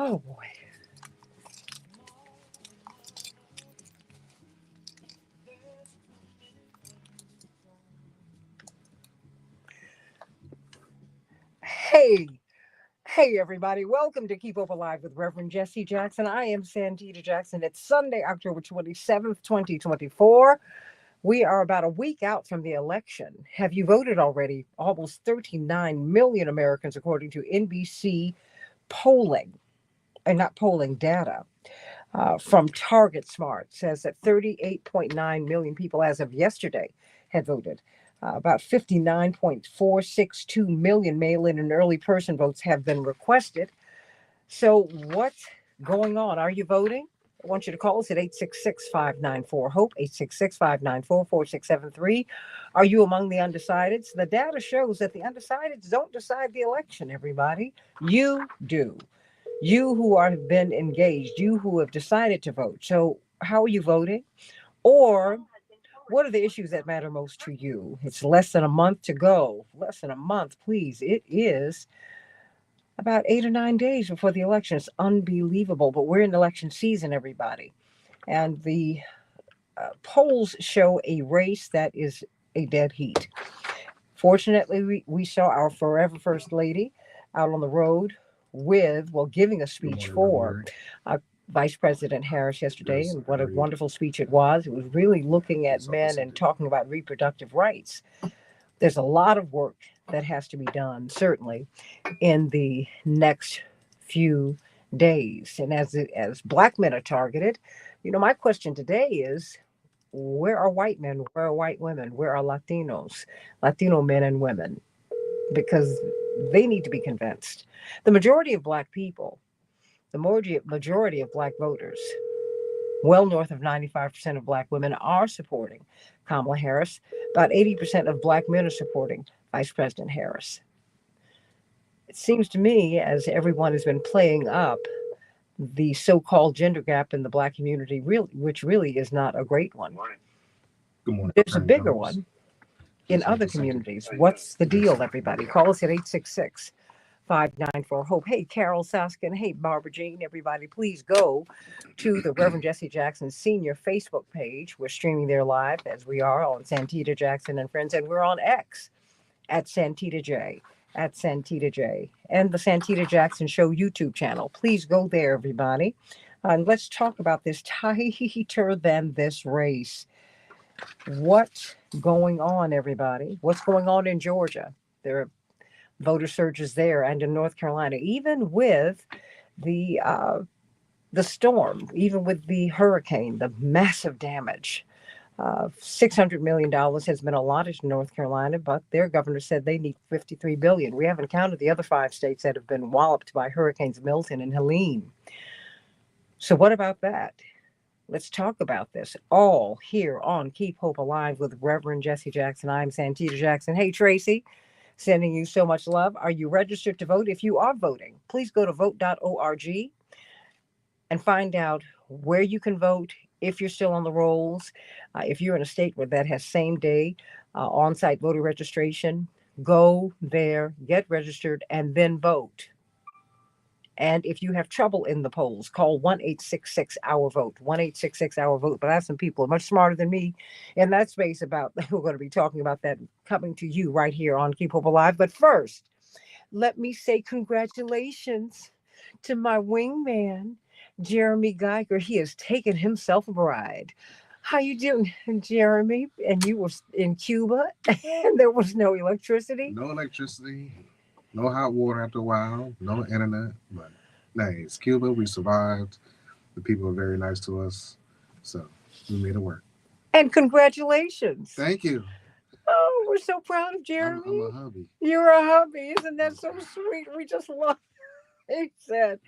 Oh boy. Hey, hey, everybody. Welcome to Keep Hope Alive with Reverend Jesse Jackson. I am Santita Jackson. It's Sunday, October 27th, 2024. We are about a week out from the election. Have you voted already? Almost 39 million Americans, according to NBC polling, and not polling data. From Target Smart says that 38.9 million people as of yesterday had voted. About 59.462 million mail in and early person votes have been requested. So, what's going on? Are you voting? I want you to call us at 866-594-HOPE, 866-594-4673. Are you among the undecideds? The data shows that the undecideds don't decide the election, everybody. You do. You who have been engaged, you who have decided to vote. So, how are you voting? Or what are the issues that matter most to you? It's less than a month to go. Less than a month, please. It is about 8 or 9 days before the election. It's unbelievable, but we're in election season, everybody. And the polls show a race that is a dead heat. Fortunately, we saw our forever First Lady out on the road giving a speech for Vice President Harris yesterday. And what a wonderful speech it was. It was really looking at men and talking about reproductive rights. There's a lot of work that has to be done, certainly, in the next few days. And as Black men are targeted, my question today is, where are white men? Where are white women? Where are Latinos, Latino men and women? Because they need to be convinced. The majority of Black people, the majority of Black voters, well north of 95% of Black women are supporting Kamala Harris. About 80% of Black men are supporting Vice President Harris. It seems to me, as everyone has been playing up the so-called gender gap in the Black community, which really is not a great one. Good morning. There's a bigger one in other communities. What's the deal, everybody? Call us at 866-594-HOPE. Hey, Carol Saskin. Hey, Barbara Jean. Everybody, please go to the Reverend Jesse Jackson Senior Facebook page. We're streaming there live, as we are on Santita Jackson and Friends, and we're on X at Santita J. At Santita J. And the Santita Jackson Show YouTube channel. Please go there, everybody. And let's talk about this tighter than this race. What's going on, everybody? What's going on in Georgia? There are voter surges there, and in North Carolina, even with the storm, even with the hurricane, the massive damage. $600 million has been allotted to North Carolina, but their governor said they need $53 billion. We haven't counted the other 5 states that have been walloped by hurricanes Milton and Helene. So what about that? Let's talk about this all here on Keep Hope Alive with Reverend Jesse Jackson. I'm Santita Jackson. Hey, Tracy, sending you so much love. Are you registered to vote? If you are voting, please go to vote.org and find out where you can vote, if you're still on the rolls. If you're in a state where that has same day on-site voter registration, go there, get registered, and then vote. And if you have trouble in the polls, call 1-866-OUR-VOTE, 1-866-OUR-VOTE. But I have some people much smarter than me in that space about, we're going to be talking about that coming to you right here on Keep Hope Alive. But first, let me say congratulations to my wingman, Jeremy Geiger. He has taken himself a bride. How you doing, Jeremy? And you were in Cuba, and there was no electricity? No electricity, no hot water after a while, no internet. But nice. Cuba, we survived. The people were very nice to us. So we made it work. And congratulations. Thank you. Oh, we're so proud of Jeremy. I'm a hubby. You're a hubby. Isn't that so sweet? We just love it. He said,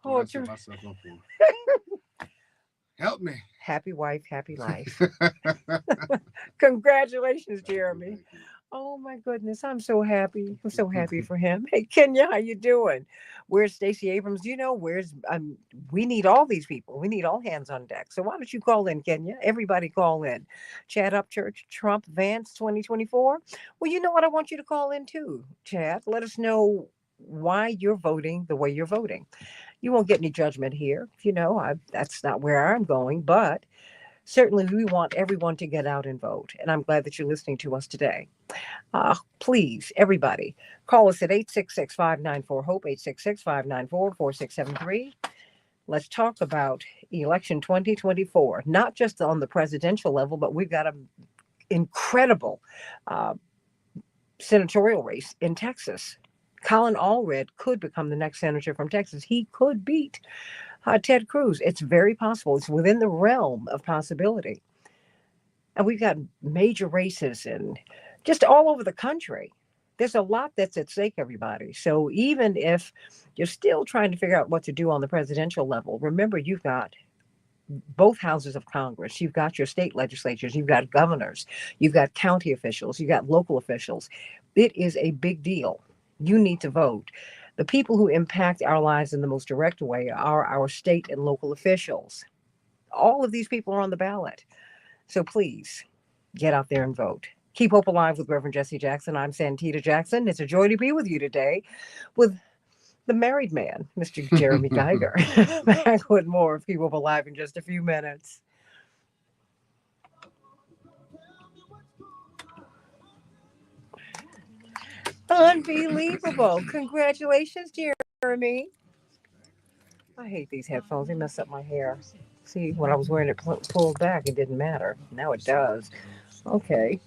What I set myself up for. Help me. Happy wife, happy life. Congratulations, Jeremy. Oh my goodness, I'm so happy. I'm so happy for him. Hey, Kenya, how you doing? Where's Stacey Abrams? Where's we need all these people. We need all hands on deck. So why don't you call in, Kenya? Everybody call in. Chad Upchurch, Trump, Vance 2024. Well, you know what? I want you to call in too, Chad. Let us know why you're voting the way you're voting. You won't get any judgment here. That's not where I'm going, but certainly we want everyone to get out and vote. And I'm glad that you're listening to us today. Please, everybody, call us at 866-594-HOPE, 866-594-4673. Let's talk about election 2024, not just on the presidential level, but we've got an incredible uh, senatorial race in Texas. Colin Allred could become the next senator from Texas. He could beat Ted Cruz. It's very possible. It's within the realm of possibility. And we've got major races and just all over the country. There's a lot that's at stake, everybody. So even if you're still trying to figure out what to do on the presidential level, remember you've got both houses of Congress. You've got your state legislatures. You've got governors. You've got county officials. You've got local officials. It is a big deal. You need to vote. The people who impact our lives in the most direct way are our state and local officials. All of these people are on the ballot. So please get out there and vote. Keep Hope Alive with Reverend Jesse Jackson. I'm Santita Jackson. It's a joy to be with you today with the married man, Mr. Jeremy Geiger. Back with more of Keep Hope Alive in just a few minutes. Unbelievable. Congratulations, Jeremy. I hate these headphones. They mess up my hair. See, when I was wearing it pulled back, it didn't matter. Now it does. Okay.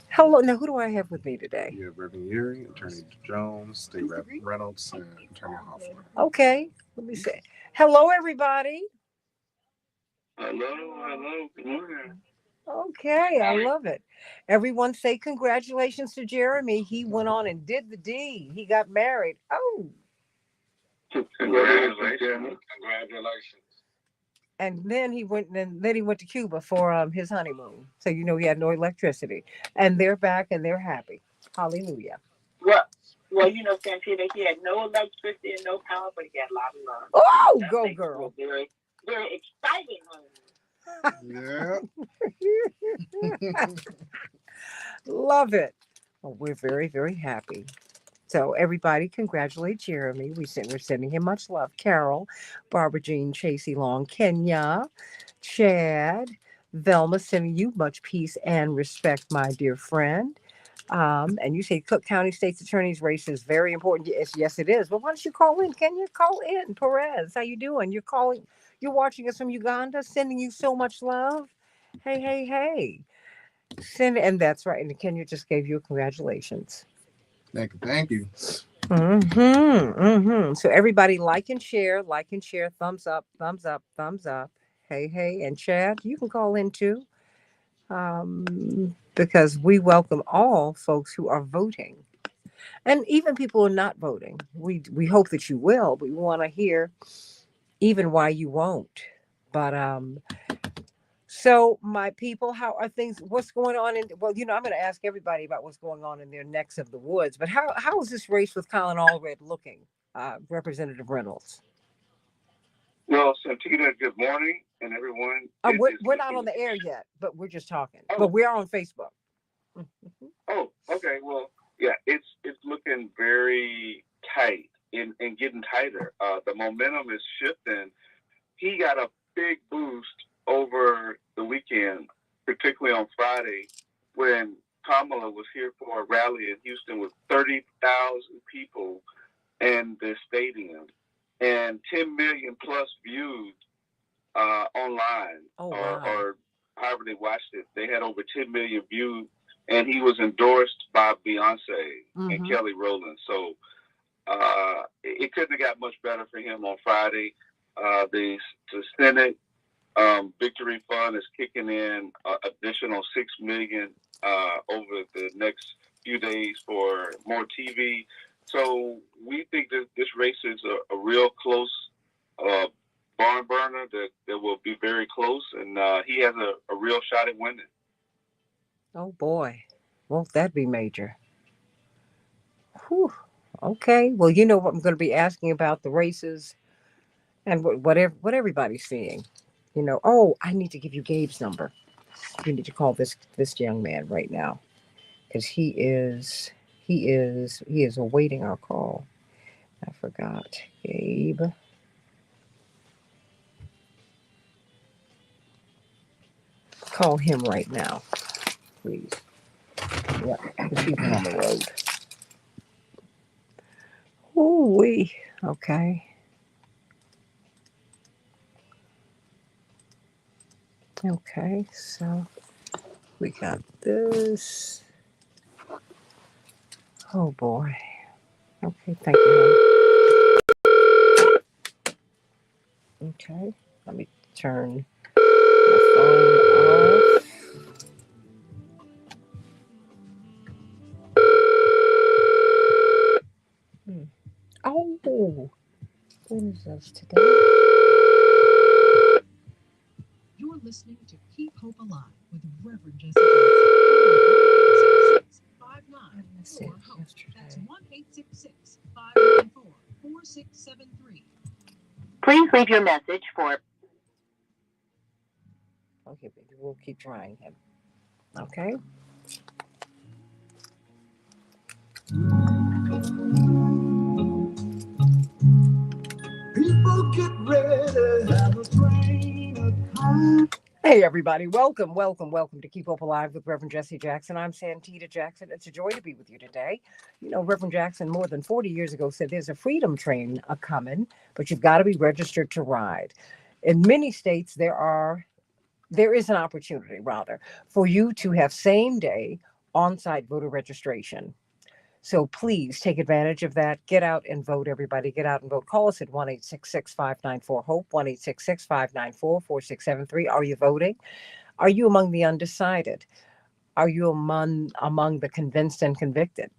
Hello. Now, who do I have with me today? You have Reverend Yuri, Attorney Jones, State Rep Reynolds, and Attorney Hoffman. Okay. Let me say hello, everybody. Hello, good morning. Okay, I love it. Everyone say congratulations to Jeremy. He went on and did the D. He got married. Oh. Congratulations. And then he went to Cuba for his honeymoon. So he had no electricity. And they're back and they're happy. Hallelujah. Well, Santita, he had no electricity and no power, but he had a lot of love. Oh, go girl. Very, very exciting honeymoon. Yeah. Love it. Well, we're very, very happy. So everybody congratulate Jeremy. We're sending him much love. Carol, Barbara Jean, Chasey Long, Kenya, Chad, Velma, sending you much peace and respect, my dear friend. And you say Cook County State's Attorney's race is very important. Yes, it is. But why don't you call in? Kenya, call in. Perez, how you doing? You're watching us from Uganda, sending you so much love. Hey. And that's right. And Kenya just gave you a congratulations. Thank you. So everybody like and share, thumbs up. Hey, and Chad, you can call in too, because we welcome all folks who are voting, and even people who are not voting. We hope that you will, but we want to hear even why you won't. But so my people, how are things? What's going on I'm going to ask everybody about what's going on in their necks of the woods. But how is this race with Colin Allred looking, Representative Reynolds? Well, Santita, good morning, and everyone. We're not on the air yet, but we're just talking. Oh. But we are on Facebook. Oh, okay. Well, yeah, it's looking very tight and getting tighter. The momentum is shifting. He got a big boost over the weekend, particularly on Friday, when Kamala was here for a rally in Houston with 30,000 people in the stadium and 10 million plus views online. Oh, wow. or however they watched it. They had over 10 million views, and he was endorsed by Beyonce and Kelly Rowland. So it couldn't have got much better for him on Friday. The Senate Victory Fund is kicking in additional $6 million over the next few days for more TV. So we think that this race is a real close barn burner that will be very close, and he has a real shot at winning. Oh boy, won't that be major? Whew. Okay, well, you know what I'm going to be asking about the races and what everybody's seeing. Oh, I need to give you Gabe's number. You need to call this young man right now, because he is awaiting our call. I forgot. Gabe. call him right now, please. Yeah, because he's on the road. Ooh wee. Okay. Okay. So we got this. Oh boy. Okay. Thank you. Okay. Let me turn my phone off. Hmm. Oh, what is this today? You're listening to Keep Hope Alive with Reverend Jesse Jackson. 1-866-594 HOPE. That's 1-866-594-4673. Please leave your message for. Okay, baby, we'll keep trying him. Okay. People get ready, have a train of time. Hey, everybody. Welcome, welcome, welcome to Keep Hope Alive with Reverend Jesse Jackson. I'm Santita Jackson. It's a joy to be with you today. You know, Reverend Jackson, more than 40 years ago, said there's a freedom train a-coming, but you've got to be registered to ride. In many states, there is an opportunity, rather, for you to have same-day on-site voter registration. So please take advantage of that. Get out and vote, everybody. Get out and vote. Call us at 1-866-594-HOPE, 1-866-594-4673. Are you voting? Are you among the undecided? Are you among the convinced and convicted?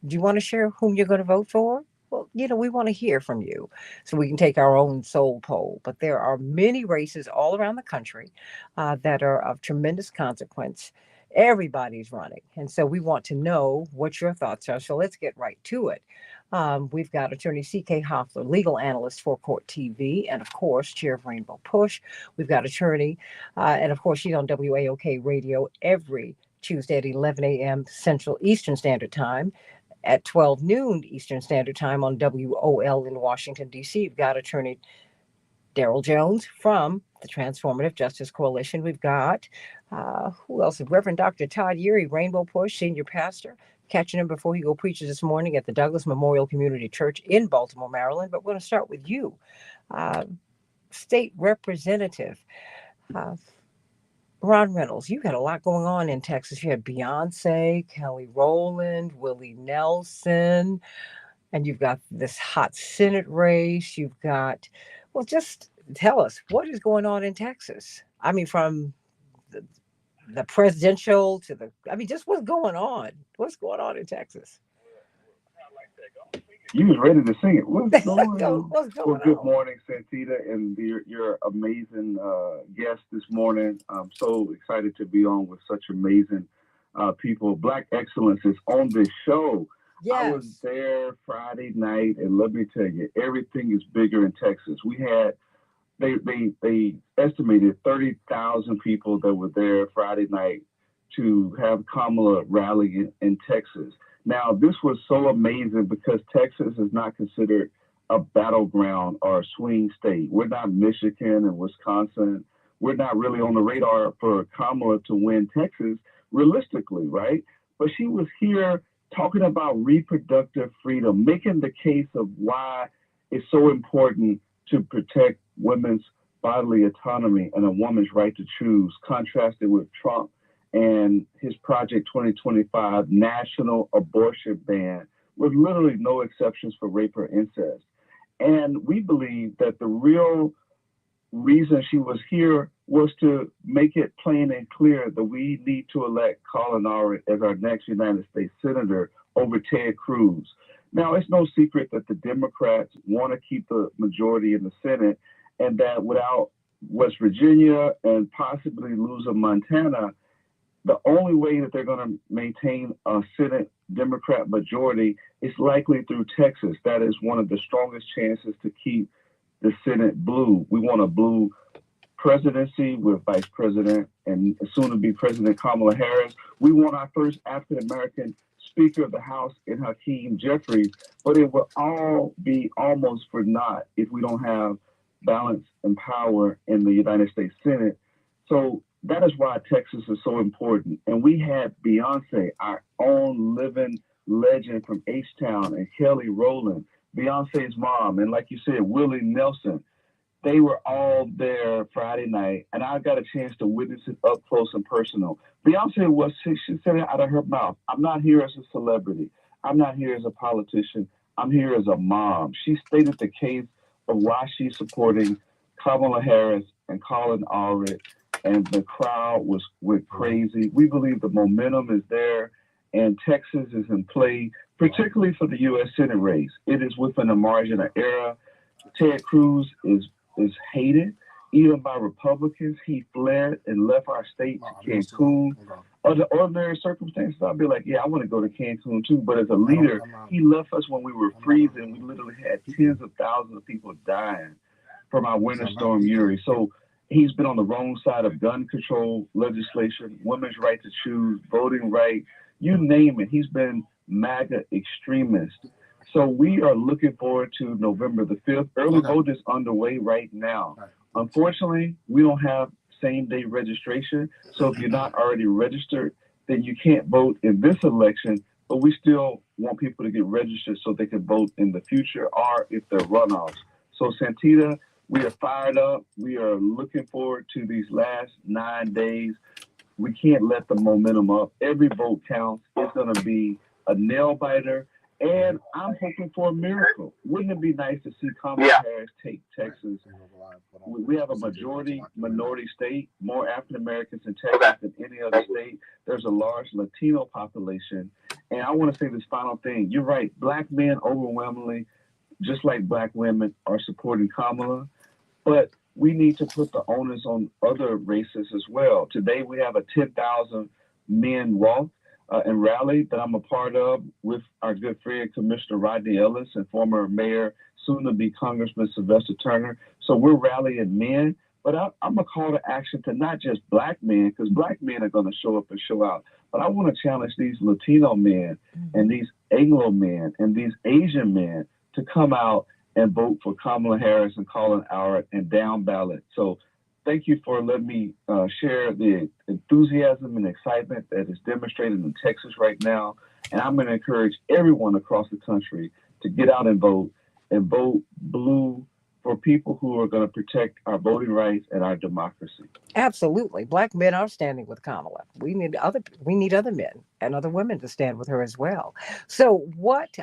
Do you want to share whom you're going to vote for? Well, you know, we want to hear from you so we can take our own soul poll. But there are many races all around the country that are of tremendous consequence. Everybody's running. And so we want to know what your thoughts are. So let's get right to it. We've got attorney C.K. Hoffler, legal analyst for Court TV, and of course, chair of Rainbow Push. We've got attorney, and of course, she's on WAOK radio every Tuesday at 11 a.m. Central Eastern Standard Time. At 12 noon Eastern Standard Time on WOL in Washington, D.C. You've got attorney Daryl Jones from the Transformative Justice Coalition. We've got, who else? Reverend Dr. Todd Yeary, Rainbow Push, senior pastor, catching him before he go preaches this morning at the Douglas Memorial Community Church in Baltimore, Maryland. But we're going to start with you, State Representative Ron Reynolds. You had a lot going on in Texas. You had Beyonce, Kelly Rowland, Willie Nelson, and you've got this hot Senate race. You've got, well, just tell us what is going on in Texas. I mean, from the presidential to just what's going on? What's going on in Texas? You was ready to sing it. What's going on? What's going Well, good on? morning, Santita, and your amazing guest this morning. I'm so excited to be on with such amazing people. Black Excellence is on this show. Yes. I was there Friday night, and let me tell you, everything is bigger in Texas. We had they estimated 30,000 people that were there Friday night to have Kamala rally in Texas. Now, this was so amazing because Texas is not considered a battleground or a swing state. We're not Michigan and Wisconsin. We're not really on the radar for Kamala to win Texas realistically, right? But she was here talking about reproductive freedom, making the case of why it's so important to protect women's bodily autonomy and a woman's right to choose, contrasted with Trump and his Project 2025 national abortion ban with literally no exceptions for rape or incest. And we believe that the real reason she was here was to make it plain and clear that we need to elect Colin Howard as our next United States Senator over Ted Cruz. Now, it's no secret that the Democrats want to keep the majority in the Senate, and that without West Virginia and possibly losing Montana, the only way that they're going to maintain a Senate Democrat majority is likely through Texas. That is one of the strongest chances to keep the Senate blue. We want a blue presidency with Vice President and soon to be President Kamala Harris. We want our first African-American Speaker of the House in Hakeem Jeffries, but it will all be almost for naught if we don't have balance and power in the United States Senate. So that is why Texas is so important. And we had Beyonce, our own living legend from H-Town, and Kelly Rowland, Beyonce's mom, and like you said, Willie Nelson. They were all there Friday night, and I got a chance to witness it up close and personal. Beyonce she said it out of her mouth. I'm not here as a celebrity. I'm not here as a politician. I'm here as a mom. She stated the case of why she's supporting Kamala Harris and Colin Allred, and the crowd went crazy. We believe the momentum is there, and Texas is in play, particularly for the U.S. Senate race. It is within a margin of error. Ted Cruz is hated, even by Republicans. He fled and left our state to Cancun. Under ordinary circumstances, I'd be like, yeah, I want to go to Cancun too. But as a leader, he left us when we were freezing. We literally had tens of thousands of people dying from our winter storm Uri. So he's been on the wrong side of gun control legislation, women's right to choose, voting right, you name it. He's been MAGA extremist. So we are looking forward to November the 5th. Early vote is underway right now. Unfortunately, we don't have same-day registration. So if you're not already registered, then you can't vote in this election. But we still want people to get registered so they can vote in the future or if they're runoffs. So Santita, we are fired up. We are looking forward to these last 9 days. We can't let the momentum up. Every vote counts. It's going to be a nail biter. And I'm hoping for a miracle. Wouldn't it be nice to see Kamala Harris take Texas? We have a minority state, more African Americans in Texas than any other state. There's a large Latino population. And I want to say this final thing. You're right. Black men overwhelmingly, just like black women, are supporting Kamala. But we need to put the onus on other races as well. Today we have a 10,000 men walk and rally that I'm a part of with our good friend, Commissioner Rodney Ellis, and former Mayor, soon-to-be Congressman Sylvester Turner. So we're rallying men, but I'm a call to action to not just black men, because black men are going to show up and show out, but I want to challenge these Latino men and these Anglo men and these Asian men to come out and vote for Kamala Harris and Colin Allred and down ballot. So thank you for letting me share the enthusiasm and excitement that is demonstrated in Texas right now. And I'm going to encourage everyone across the country to get out and vote blue for people who are going to protect our voting rights and our democracy. Absolutely. Black men are standing with Kamala. We need other men and other women to stand with her as well. So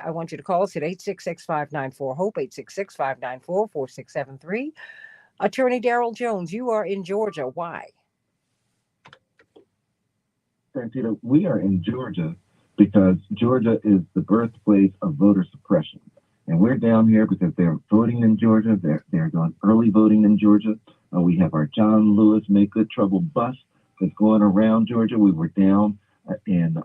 I want you to call us at 866-594-HOPE, 866-594-4673. Attorney Daryl Jones, you are in Georgia. Why? Santita, we are in Georgia because Georgia is the birthplace of voter suppression. And we're down here because they're voting in Georgia. They're doing early voting in Georgia. We have our John Lewis Make Good Trouble bus that's going around Georgia. We were down in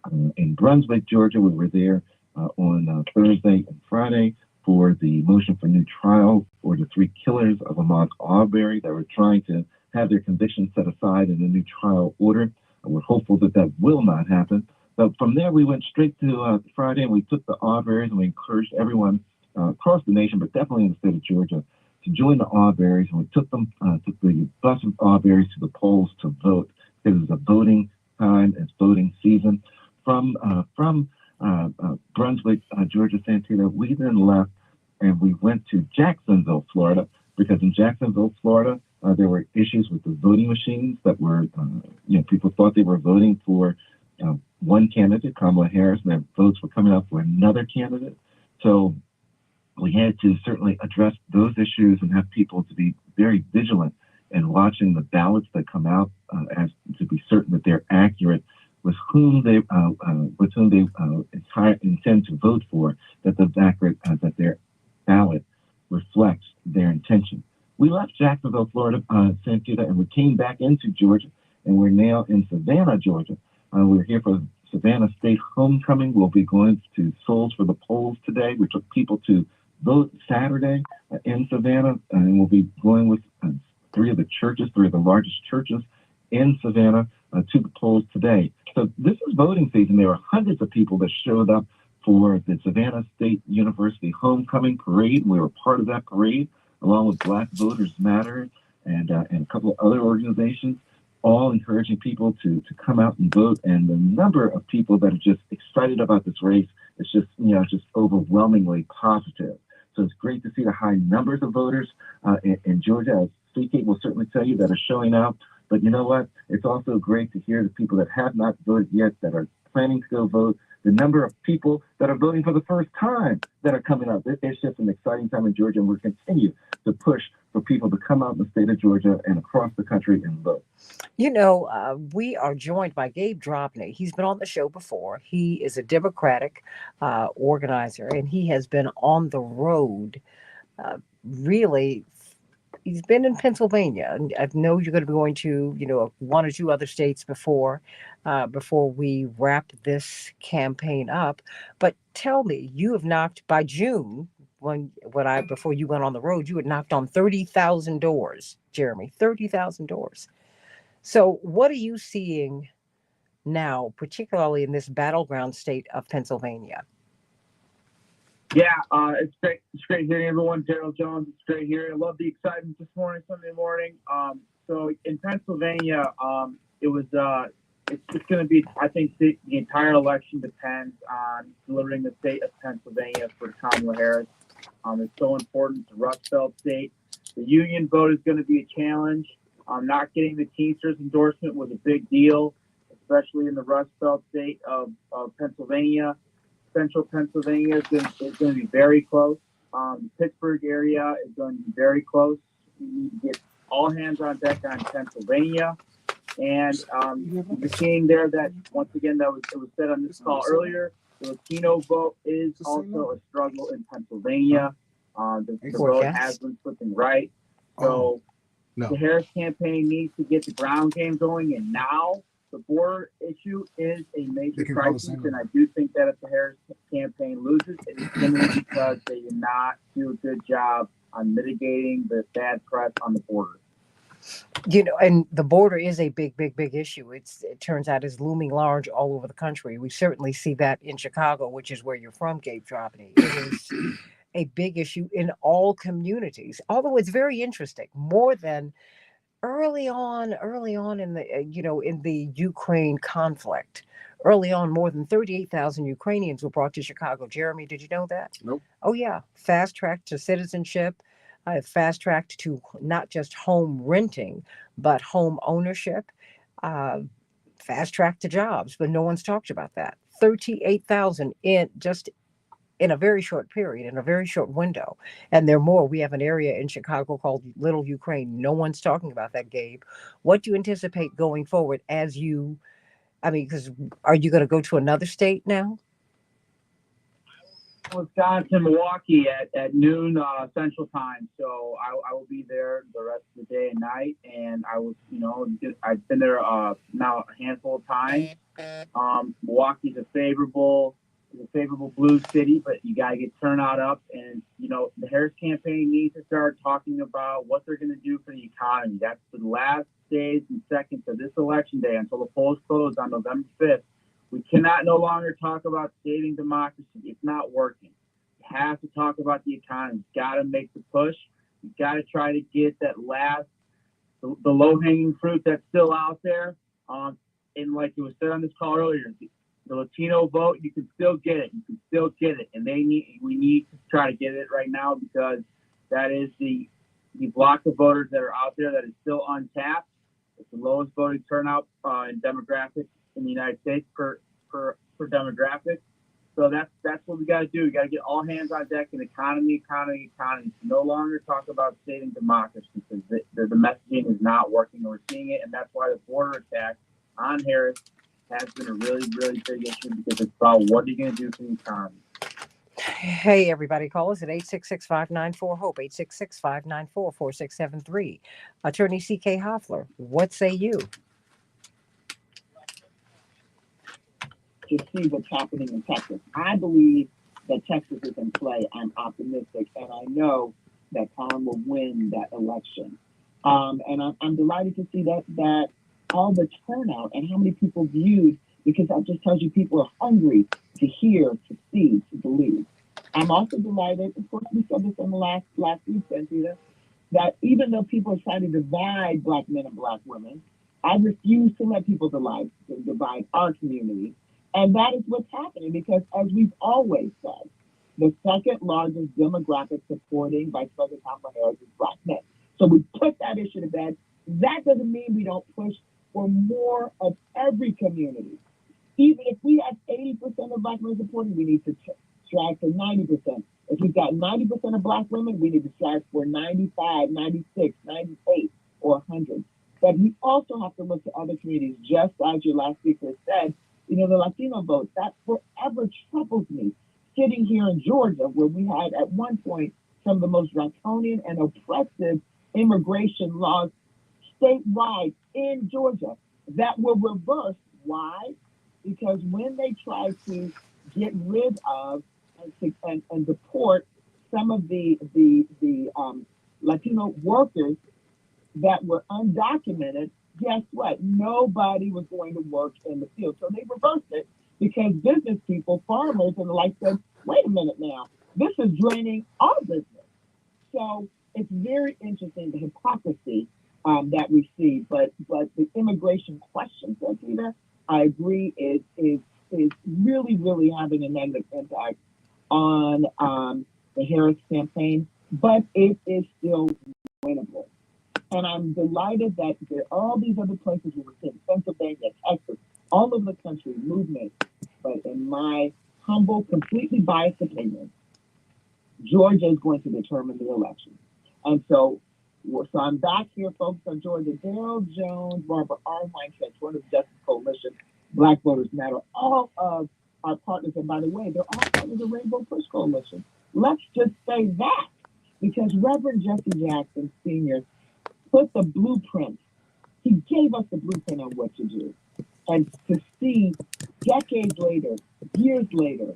Brunswick, Georgia. We were there on Thursday and Friday for the motion for new trial for the three killers of Ahmaud Arbery that were trying to have their convictions set aside in a new trial order. We're hopeful that will not happen. But from there, we went straight to Friday, and we took the Arbery's, and we encouraged everyone across the nation, but definitely in the state of Georgia, to join the Arbery's. And we took the bus of Arbery's to the polls to vote. It was a voting time. It's voting season. From Brunswick, Georgia, Santita, we then left and we went to Jacksonville, Florida, because in Jacksonville, Florida, there were issues with the voting machines that were, people thought they were voting for one candidate, Kamala Harris, and their votes were coming up for another candidate. So we had to certainly address those issues and have people to be very vigilant in watching the ballots that come out as to be certain that they're accurate with whom they intend to vote for, that the accurate that their ballot reflects their intention. We left Jacksonville, Florida, Santita, and we came back into Georgia, and we're now in Savannah, Georgia. We're here for Savannah State Homecoming. We'll be going to Souls for the Polls today. We took people to vote Saturday in Savannah, and we'll be going with three of the largest churches in Savannah to the polls today. So this is voting season. There were hundreds of people that showed up for the Savannah State University Homecoming Parade. We were part of that parade, along with Black Voters Matter and a couple of other organizations. all encouraging people to come out and vote. And the number of people that are just excited about this race is just, just overwhelmingly positive. So it's great to see the high numbers of voters in Georgia, as CK will certainly tell you, that are showing up. But you know what? It's also great to hear the people that have not voted yet, that are planning to go vote, the number of people that are voting for the first time that are coming up. It's just an exciting time in Georgia, and we'll continue to push for people to come out in the state of Georgia and across the country and vote. We are joined by Gabe Drobny. He's been on the show before. He is a Democratic organizer, and he has been on the road really. He's been in Pennsylvania, and I know you're going to be going to, one or two other states before we wrap this campaign up. But tell me, you have knocked by June before you went on the road, you had knocked on 30,000 doors, Jeremy, 30,000 doors. So what are you seeing now, particularly in this battleground state of Pennsylvania? Yeah, it's great. It's great hearing everyone. Daryl Jones, it's great hearing. I love the excitement this morning, Sunday morning. So in Pennsylvania, it's going to be, I think the entire election depends on delivering the state of Pennsylvania for Kamala Harris. It's so important to Rust Belt state. The union vote is going to be a challenge. Not getting the Teamsters endorsement was a big deal, especially in the Rust Belt state of Pennsylvania. Central Pennsylvania is going to be very close. The Pittsburgh area is going to be very close. We need to get all hands on deck on Pennsylvania. And you're seeing there that, once again, it was said on this call earlier, the Latino vote is also a struggle in Pennsylvania. The vote has been flipping right. So the Harris campaign needs to get the ground game going, and now the border issue is a major crisis, and I do think that if the Harris campaign loses, it is simply because they did not do a good job on mitigating the bad press on the border. And the border is a big, big, big issue. It turns out is looming large all over the country. We certainly see that in Chicago, which is where you're from, Gabe Drobny. It is a big issue in all communities, although it's very interesting, more than early on in the in the Ukraine conflict. Early on, more than 38,000 Ukrainians were brought to Chicago. Jeremy, did you know that? Nope. Oh yeah, fast tracked to citizenship, fast tracked to not just home renting but home ownership, fast tracked to jobs. But no one's talked about that. 38,000 in a very short period, in a very short window. And there are more. We have an area in Chicago called Little Ukraine. No one's talking about that, Gabe. What do you anticipate going forward because are you going to go to another state now? Wisconsin, Milwaukee at noon Central Time. So I will be there the rest of the day and night. And I was, I've been there now a handful of times. Milwaukee's a favorable blue city, but you got to get turnout up. And, the Harris campaign needs to start talking about what they're going to do for the economy. That's the last days and seconds of this election day until the polls close on November 5th. We cannot no longer talk about saving democracy. It's not working. You have to talk about the economy. You got to make the push. You got to try to get that the low-hanging fruit that's still out there. And like it was said on this call earlier, the Latino vote, you can still get it. And we need to try to get it right now, because that is the block of voters that are out there that is still untapped. It's the lowest voting turnout in demographics in the United States per demographic. So that's what we got to do. We got to get all hands on deck in economy. No longer talk about saving democracy, because the messaging is not working, and we're seeing it. And that's why the border attack on Harris has been a really, really big issue, because it's about what are you going to do for the economy. Hey, everybody, call us at 866-594-HOPE, 866-594-4673. Attorney C.K. Hoffler, what say you? To see what's happening in Texas. I believe that Texas is in play. I'm optimistic, and I know that Tom will win that election. And I'm delighted to see that all the turnout and how many people viewed, because that just tells you people are hungry to hear, to see, to believe. I'm also delighted, of course, we said this in the last week, Santita, that even though people are trying to divide Black men and Black women, I refuse to let people divide our community. And that is what's happening because, as we've always said, the second largest demographic supporting Vice President Kamala Harris is Black men. So we put that issue to bed. That doesn't mean we don't push for more of every community. Even if we have 80% of Black men supporting, we need to strive for 90%. If we've got 90% of Black women, we need to strive for 95, 96, 98, or 100. But we also have to look to other communities, just as your last speaker said, you know, the Latino vote, that forever troubles me. Sitting here in Georgia, where we had at one point some of the most draconian and oppressive immigration laws statewide in Georgia that were reversed. Why? Because when they tried to get rid of and deport some of the Latino workers that were undocumented, guess what? Nobody was going to work in the field. So they reversed it because business people, farmers, and the like said, wait a minute now, this is draining our business. So it's very interesting, the hypocrisy that we see. But the immigration question, Santita, I agree, is really, really having a negative impact on the Harris campaign, but it is still winnable. And I'm delighted that there are all these other places where we're seeing Pennsylvania, Texas, all over the country, movement. But in my humble, completely biased opinion, Georgia is going to determine the election. And so I'm back here focused on Georgia. Daryl Jones, Barbara R. Weintraub, one of the Justice Coalition, Black Voters Matter, all of our partners. And by the way, they're all part of the Rainbow Push Coalition. Let's just say that, because Reverend Jesse Jackson Sr. put the blueprint. He gave us the blueprint on what to do. And to see decades later, years later,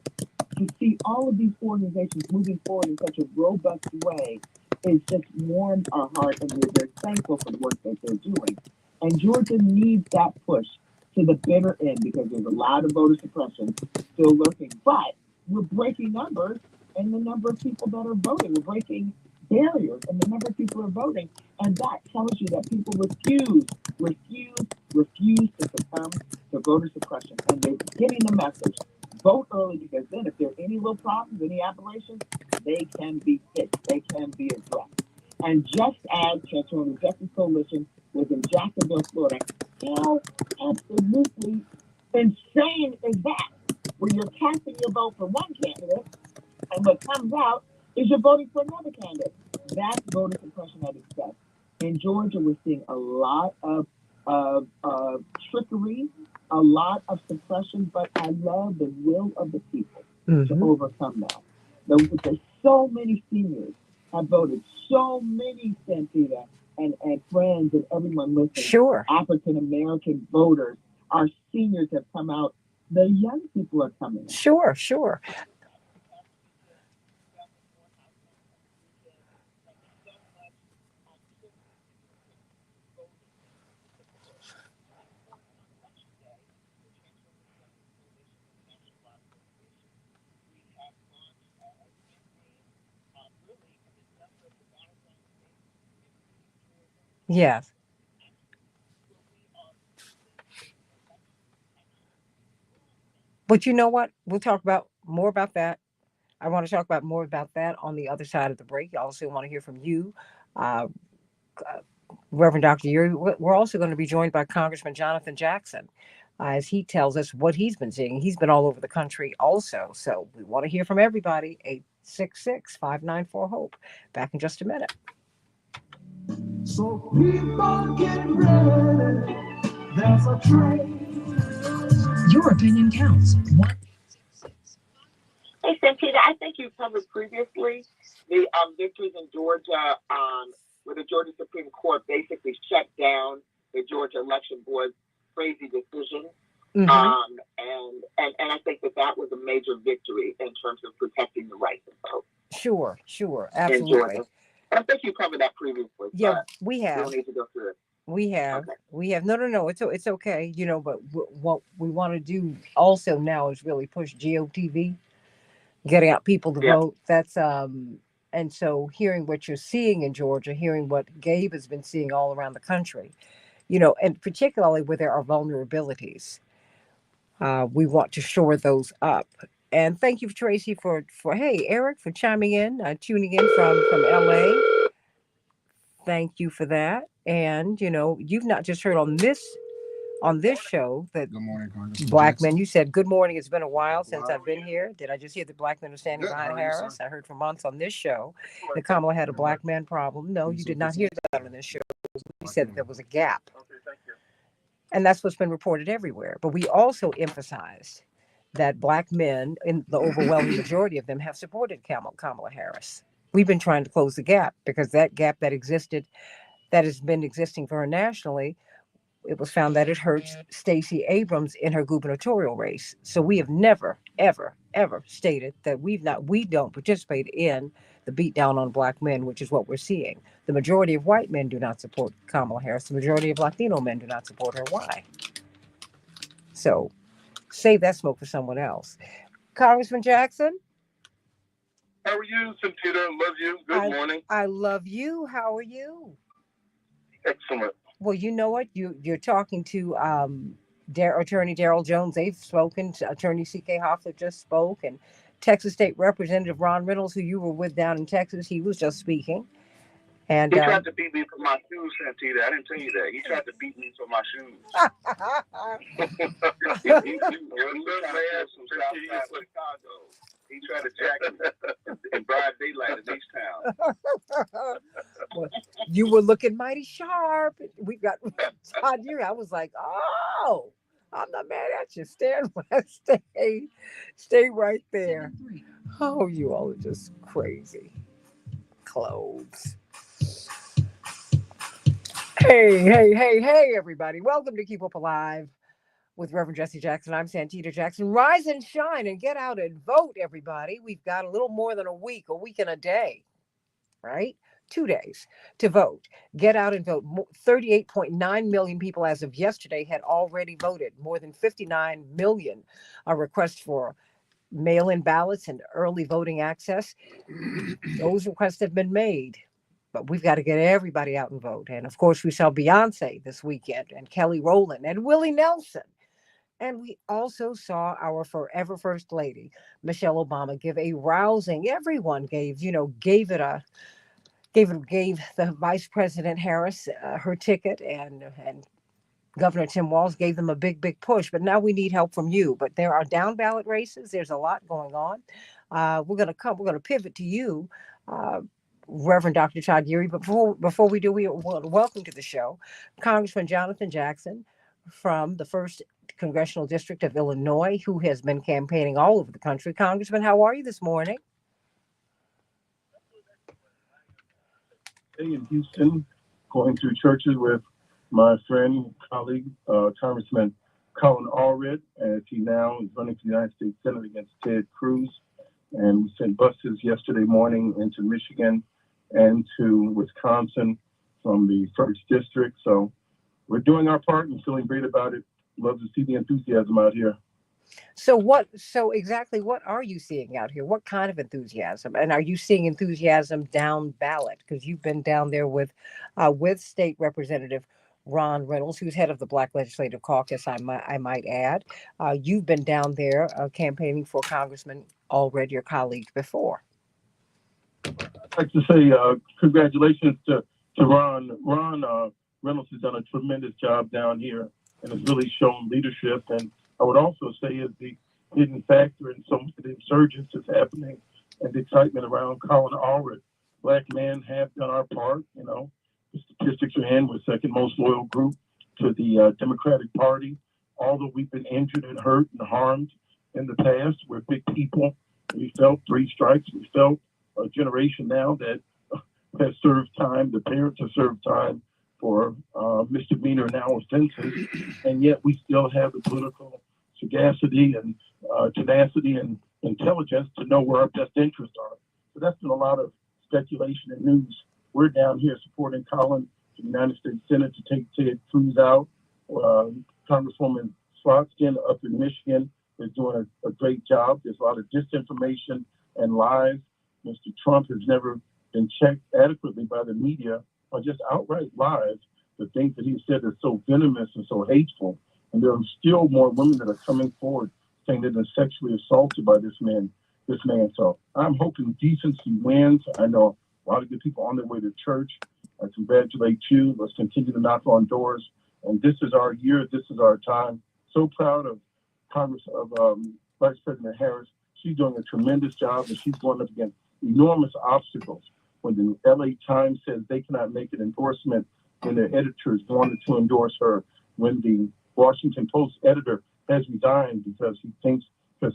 to see all of these organizations moving forward in such a robust way, it just warms our heart, and we're very thankful for the work that they're doing. And Georgia needs that push to the bitter end because there's a lot of voter suppression still lurking. But we're breaking numbers and the number of people that are voting. We're breaking barriers and the number of people who are voting. And that tells you that people refuse to succumb to voter suppression. And they're getting the message. Vote early, because then if there are any little problems, any aberrations, they can be fixed. They can be addressed. And just as Transformative Justice Coalition was in Jacksonville, Florida, how absolutely insane is that? Where you're casting your vote for one candidate, and what comes out is you're voting for another candidate. That's voter suppression at its best. In Georgia, we're seeing a lot of trickery, a lot of suppression, but I love the will of the people to overcome that. There's so many seniors have voted, so many, Santita, and friends and everyone listening. Sure. African American voters, our seniors have come out. The young people are coming out. Sure. Yes. But you know what? We'll talk about more about that. I want to talk about more about that on the other side of the break. I also want to hear from you, uh, Reverend Dr. Yuri. We're also going to be joined by Congressman Jonathan Jackson as he tells us what he's been seeing. He's been all over the country also. So we want to hear from everybody. 866-594-HOPE. Back in just a minute. So people get ready. There's a train. Your opinion counts. Hey, Santita, I think you covered previously the victories in Georgia, where the Georgia Supreme Court basically shut down the Georgia Election Board's crazy decision. And I think that was a major victory in terms of protecting the right to vote. Sure, absolutely. I think you covered that previously. Yeah, we have. We don't need to go through it. We have. No, it's okay. You know, but what we want to do also now is really push GOTV, getting out people to vote. That's and so hearing what you're seeing in Georgia, hearing what Gabe has been seeing all around the country, and particularly where there are vulnerabilities. We want to shore those up. And thank you, Tracy, for hey, Eric, for chiming in, tuning in from LA. Thank you for that. And you've not just heard on this show that Good morning, Congressman black Jackson. men. You said good morning. It's been a while since I've been here. Did I just hear that black men are standing Good. How behind are you, sir? Harris? I heard for months on this show that Kamala had a black man problem. No, you did not hear that on this show. You said that there was a gap. And that's what's been reported everywhere. But we also emphasized that black men, in the overwhelming majority of them, have supported Kamala Harris. We've been trying to close the gap because that gap that has been existing for her nationally, it was found that it hurts Stacey Abrams in her gubernatorial race. So we have never, ever, ever stated that we don't participate in the beatdown on black men, which is what we're seeing. The majority of white men do not support Kamala Harris. The majority of Latino men do not support her. Why? So save that smoke for someone else. Congressman Jackson? How are you, Santita? Love you. Good morning. I love you. How are you? Excellent. Well, you know what? You're talking to Attorney Darrell Jones. They've spoken. Attorney C.K. Hoffler just spoke. And Texas State Representative Ron Reynolds, who you were with down in Texas, he was just speaking. And he tried to beat me for my shoes, Santita. I didn't tell you that. He tried to beat me for my shoes. He tried to jack me in broad daylight in H-Town. Well, you were looking mighty sharp. We got Todd. I was like, oh, I'm not mad at you. Stay right there. Oh, you all are just crazy. Clothes. Hey, everybody. Welcome to Keep Hope Alive with Reverend Jesse Jackson. I'm Santita Jackson. Rise and shine and get out and vote, everybody. We've got a little more than a week and a day, right? 2 days to vote. Get out and vote. 38.9 million people as of yesterday had already voted. More than 59 million requests for mail-in ballots and early voting access. Those requests have been made. But we've got to get everybody out and vote. And of course, we saw Beyonce this weekend and Kelly Rowland and Willie Nelson. And we also saw our forever First Lady, Michelle Obama, give a rousing, everyone gave the Vice President Harris her ticket, and Governor Tim Walz gave them a big push. But now we need help from you. But there are down ballot races. There's a lot going on. We're going to pivot to you, Reverend Dr. Todd Geary. But before we do, we welcome to the show Congressman Jonathan Jackson from the 1st Congressional District of Illinois, who has been campaigning all over the country. Congressman, how are you this morning? Hey, in Houston, going through churches with my friend, colleague, Congressman Colin Allred, as he now is running for the United States Senate against Ted Cruz. And we sent buses yesterday morning into Michigan and to Wisconsin from the 1st District. So we're doing our part and feeling great about it. Love to see the enthusiasm out here. So exactly what are you seeing out here? What kind of enthusiasm? And are you seeing enthusiasm down ballot? Because you've been down there with State Representative Ron Reynolds, who's head of the Black Legislative Caucus, I might add. You've been down there campaigning for Congressman Allred, your colleague, before. I'd like to say congratulations to Ron. Ron Reynolds has done a tremendous job down here and has really shown leadership. And I would also say is the hidden factor in some of the insurgents that's happening and the excitement around Colin Allred. Black men have done our part. The statistics are in. We're second most loyal group to the Democratic Party. Although we've been injured and hurt and harmed in the past, we're big people. We felt 3 strikes. We felt a generation now that has served time. The parents have served time for misdemeanor now offenses, and yet we still have the political sagacity and tenacity and intelligence to know where our best interests are. So that's been a lot of speculation and news. We're down here supporting Colin to the United States Senate to take Ted Cruz out. Congresswoman Slotskin up in Michigan is doing a great job. There's a lot of disinformation and lies. Mr. Trump has never been checked adequately by the media or just outright lies the things that he said are so venomous and so hateful. And there are still more women that are coming forward saying they've been sexually assaulted by this man. So I'm hoping decency wins. I know a lot of good people on their way to church. I congratulate you. Let's continue to knock on doors. And this is our year. This is our time. So proud of Vice President Harris. She's doing a tremendous job, and she's going up against enormous obstacles. When the LA Times says they cannot make an endorsement, when their editors wanted to endorse her, when the Washington Post editor has resigned because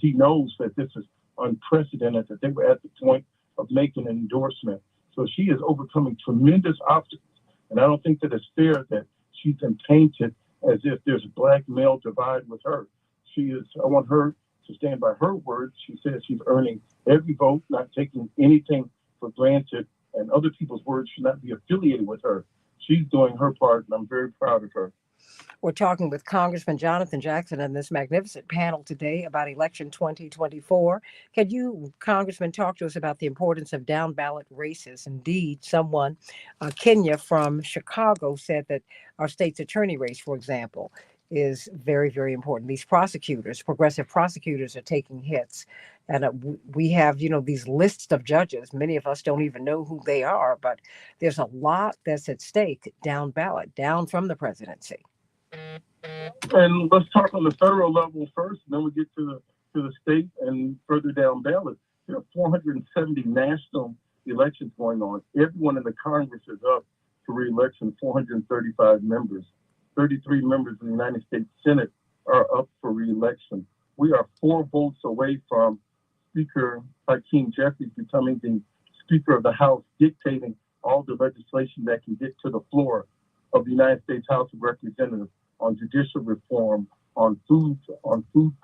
he knows that this is unprecedented, that they were at the point of making an endorsement. So she is overcoming tremendous obstacles. And I don't think that it's fair that she's been painted as if there's a black male divide with her. I want her to stand by her words. She says she's earning every vote, not taking anything for granted, and other people's words should not be affiliated with her. She's doing her part, and I'm very proud of her. We're talking with Congressman Jonathan Jackson and this magnificent panel today about election 2024. Can you, Congressman, talk to us about the importance of down ballot races? Indeed, someone, Kenya from Chicago, said that our state's attorney race, for example, is very, very important. These prosecutors, progressive prosecutors, are taking hits. And we have, these lists of judges. Many of us don't even know who they are, but there's a lot that's at stake down ballot, down from the presidency. And let's talk on the federal level first, and then we get to the state and further down ballot. There are 470 national elections going on. Everyone in the Congress is up for re-election, 435 members. 33 members in the United States Senate are up for re-election. We are 4 votes away from Speaker Hakeem Jeffries becoming the Speaker of the House, dictating all the legislation that can get to the floor of the United States House of Representatives on judicial reform, on food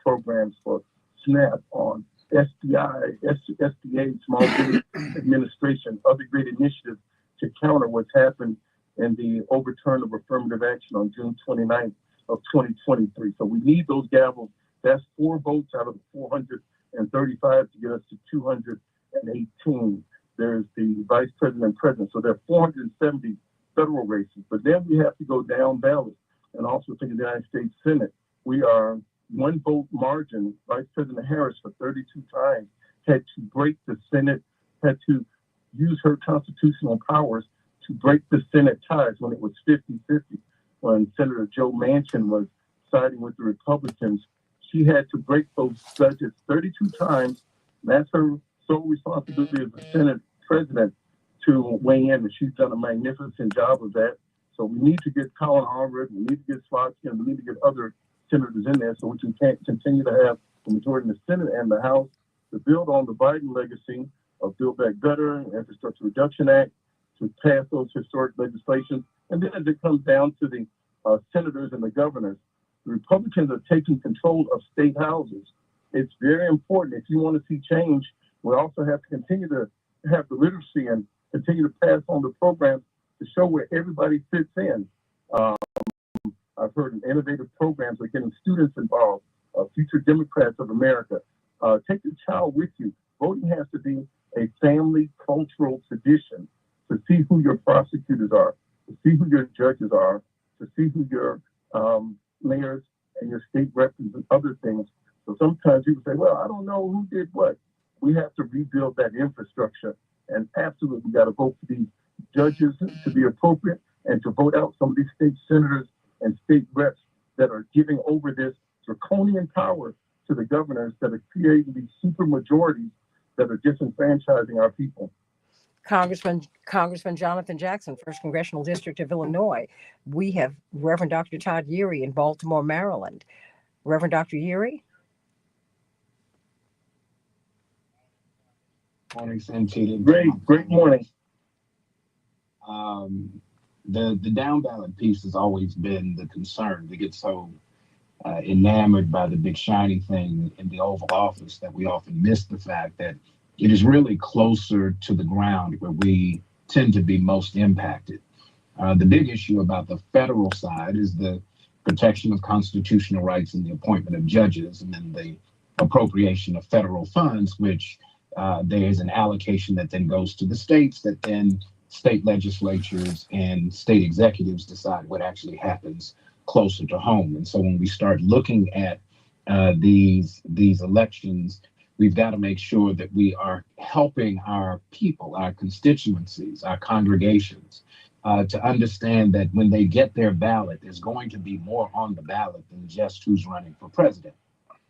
programs for SNAP, on SBA, Small Business Administration, other great initiatives to counter what's happened in the overturn of affirmative action on June 29th of 2023. So we need those gavels. That's 4 votes out of the 435 to get us to 218. There's the vice president and president. So there are 470 federal races. But then we have to go down ballot and also think of the United States Senate. We are 1 vote margin. Vice President Harris, for 32 times, had to break the Senate, had to use her constitutional powers to break the Senate ties when it was 50-50. When Senator Joe Manchin was siding with the Republicans, she had to break those judges 32 times. And that's her sole responsibility as the Senate president to weigh in, and she's done a magnificent job of that. So we need to get Colin Harvard, we need to get Slotsky, and we need to get other senators in there so we can continue to have the majority in the Senate and the House to build on the Biden legacy of Build Back Better, Infrastructure Reduction Act, to pass those historic legislations. And then as it comes down to the senators and the governors, the Republicans are taking control of state houses. It's very important. If you want to see change, we also have to continue to have the literacy and continue to pass on the programs to show where everybody fits in. I've heard of innovative programs like getting students involved, future Democrats of America. Take your child with you. Voting has to be a family cultural tradition to see who your prosecutors are, to see who your judges are, to see who your mayors and your state reps and other things. So sometimes people say, well, I don't know who did what. We have to rebuild that infrastructure, and absolutely got to vote for these judges to be appropriate and to vote out some of these state senators and state reps that are giving over this draconian power to the governors that are creating these super majorities that are disenfranchising our people. Congressman Jonathan Jackson, 1st Congressional District of Illinois. We have Reverend Dr. Todd Yeary in Baltimore, Maryland. Reverend Dr. Yeary? Morning, Santita. Great morning. The down ballot piece has always been the concern. We get so enamored by the big shiny thing in the Oval Office that we often miss the fact that it is really closer to the ground where we tend to be most impacted. The big issue about the federal side is the protection of constitutional rights and the appointment of judges, and then the appropriation of federal funds, which there is an allocation that then goes to the states that then state legislatures and state executives decide what actually happens closer to home. And so when we start looking at these elections, we've got to make sure that we are helping our people, our constituencies, our congregations, to understand that when they get their ballot, there's going to be more on the ballot than just who's running for president.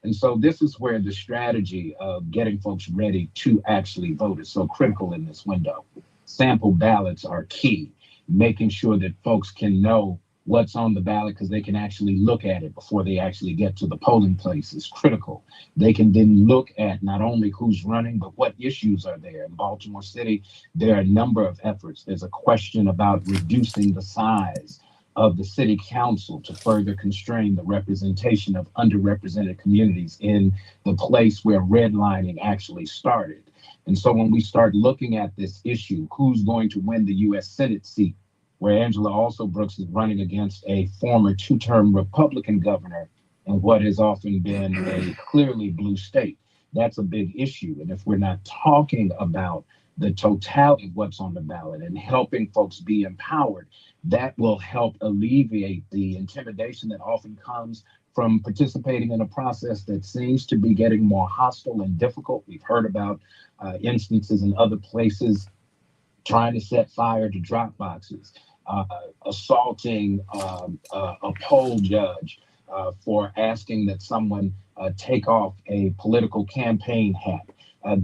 And so this is where the strategy of getting folks ready to actually vote is so critical in this window. Sample ballots are key, making sure that folks can know what's on the ballot because they can actually look at it before they actually get to the polling place is critical. They can then look at not only who's running, but what issues are there. In Baltimore City, there are a number of efforts. There's a question about reducing the size of the city council to further constrain the representation of underrepresented communities in the place where redlining actually started. And so when we start looking at this issue, who's going to win the U.S. Senate seat, where Angela Alsobrooks is running against a former two-term Republican governor in what has often been a clearly blue state, that's a big issue. And if we're not talking about the totality of what's on the ballot and helping folks be empowered, that will help alleviate the intimidation that often comes from participating in a process that seems to be getting more hostile and difficult. We've heard about instances in other places trying to set fire to drop boxes, assaulting a poll judge for asking that someone take off a political campaign hat.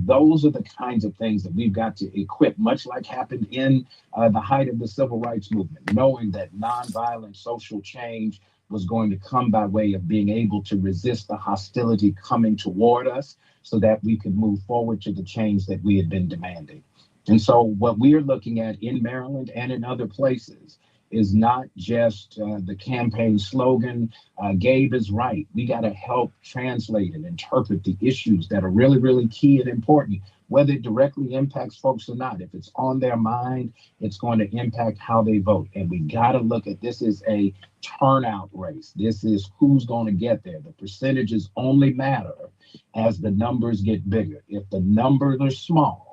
Those are the kinds of things that we've got to equip, much like happened in the height of the civil rights movement, knowing that nonviolent social change was going to come by way of being able to resist the hostility coming toward us so that we could move forward to the change that we had been demanding. And so what we are looking at in Maryland and in other places is not just the campaign slogan, Gabe is right. We got to help translate and interpret the issues that are really, really key and important, whether it directly impacts folks or not. If it's on their mind, it's going to impact how they vote. And we got to look at this as a turnout race. This is who's going to get there. The percentages only matter as the numbers get bigger. If the numbers are small,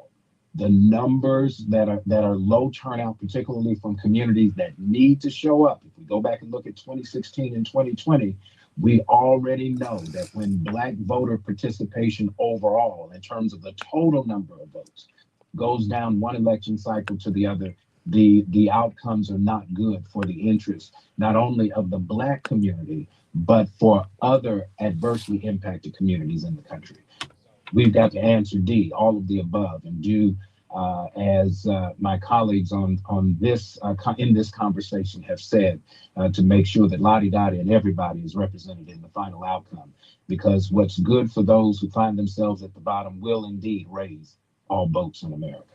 the numbers that are low turnout, particularly from communities that need to show up. If we go back and look at 2016 and 2020, we already know that when Black voter participation overall, in terms of the total number of votes, goes down one election cycle to the other, the outcomes are not good for the interests, not only of the Black community, but for other adversely impacted communities in the country. We've got to answer D, all of the above, and do as my colleagues on this in this conversation have said, to make sure that Lottie Dottie and everybody is represented in the final outcome. Because what's good for those who find themselves at the bottom will indeed raise all boats in America.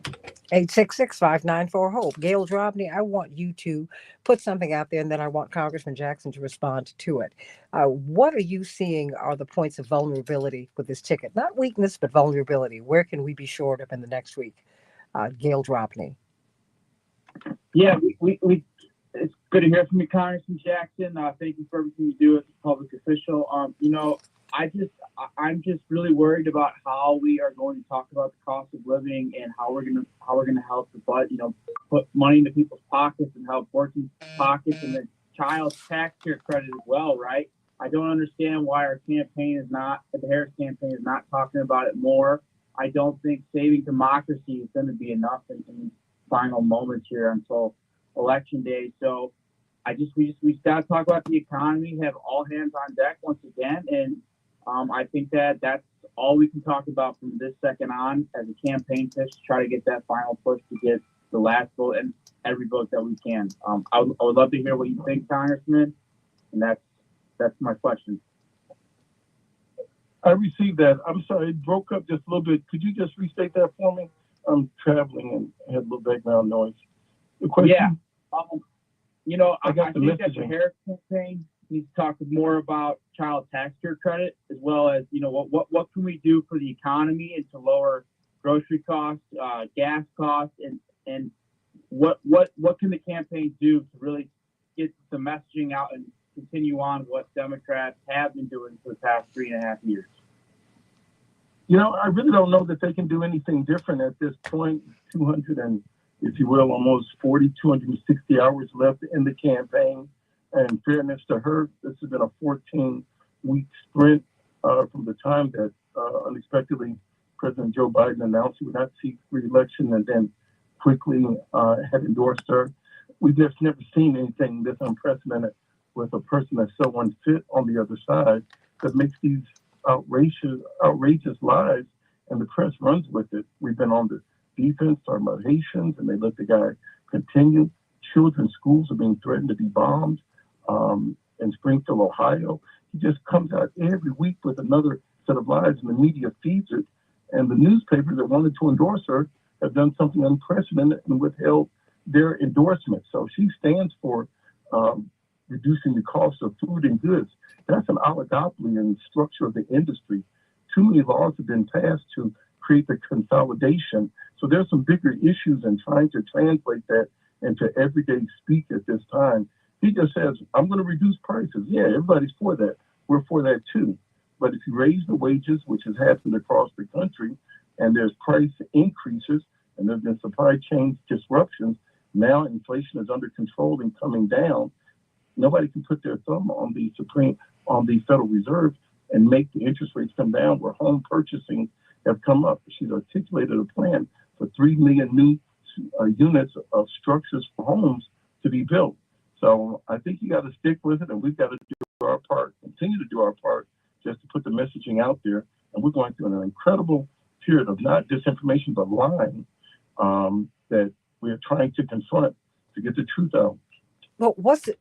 866-594-HOPE. Gail Drobny, I want you to put something out there, and then I want Congressman Jackson to respond to it. What are you seeing are the points of vulnerability with this ticket? Not weakness, but vulnerability. Where can we be shored up in the next week? Gail Drobny. Yeah, we it's good to hear from you, Congressman Jackson. Thank you for everything you do as a public official. I'm just really worried about how we are going to talk about the cost of living and how we're gonna help put money into people's pockets and help working pockets, and then child tax care credit as well, right? I don't understand why our campaign is not, the Harris campaign is not talking about it more. I don't think saving democracy is going to be enough in the final moments here until election day. So we got to talk about the economy, have all hands on deck once again. And I think that's all we can talk about from this second on as a campaign pitch to try to get that final push to get the last vote and every vote that we can. I would love to hear what you think, Congressman. And that's my question. I received that. I'm sorry, it broke up just a little bit. Could you just restate that for me? I'm traveling and had a little background noise. The question? Yeah. I think that the Harris campaign needs to talk more about child tax care credit, as well as, what can we do for the economy and to lower grocery costs, gas costs, and what can the campaign do to really get the messaging out and continue on what Democrats have been doing for the past 3.5 years? I really don't know that they can do anything different at this point. 200 and if you will, almost 260 hours left in the campaign. And in fairness to her, this has been a 14-week sprint from the time that unexpectedly President Joe Biden announced he would not seek re-election and then quickly had endorsed her. We've just never seen anything this unprecedented with a person that's so unfit on the other side that makes these outrageous lies, and the press runs with it. We've been on the defense, talking about Haitians, and they let the guy continue. Children's schools are being threatened to be bombed in Springfield, Ohio. He just comes out every week with another set of lies, and the media feeds it. And the newspapers that wanted to endorse her have done something unprecedented and withheld their endorsement. So she stands for reducing the cost of food and goods. That's an oligopoly in the structure of the industry. Too many laws have been passed to create the consolidation. So there's some bigger issues in trying to translate that into everyday speak at this time. He just says, I'm going to reduce prices. Yeah, everybody's for that. We're for that too. But if you raise the wages, which has happened across the country, and there's price increases, and there's been supply chain disruptions, now inflation is under control and coming down. Nobody can put their thumb on the Federal Reserve and make the interest rates come down, where home purchasing have come up. She's articulated a plan for 3 million new units of structures for homes to be built. So I think you got to stick with it, and we've got to do our part, continue to do our part, just to put the messaging out there. And we're going through an incredible period of not disinformation, but lying that we're trying to confront to get the truth out. Well, what's it?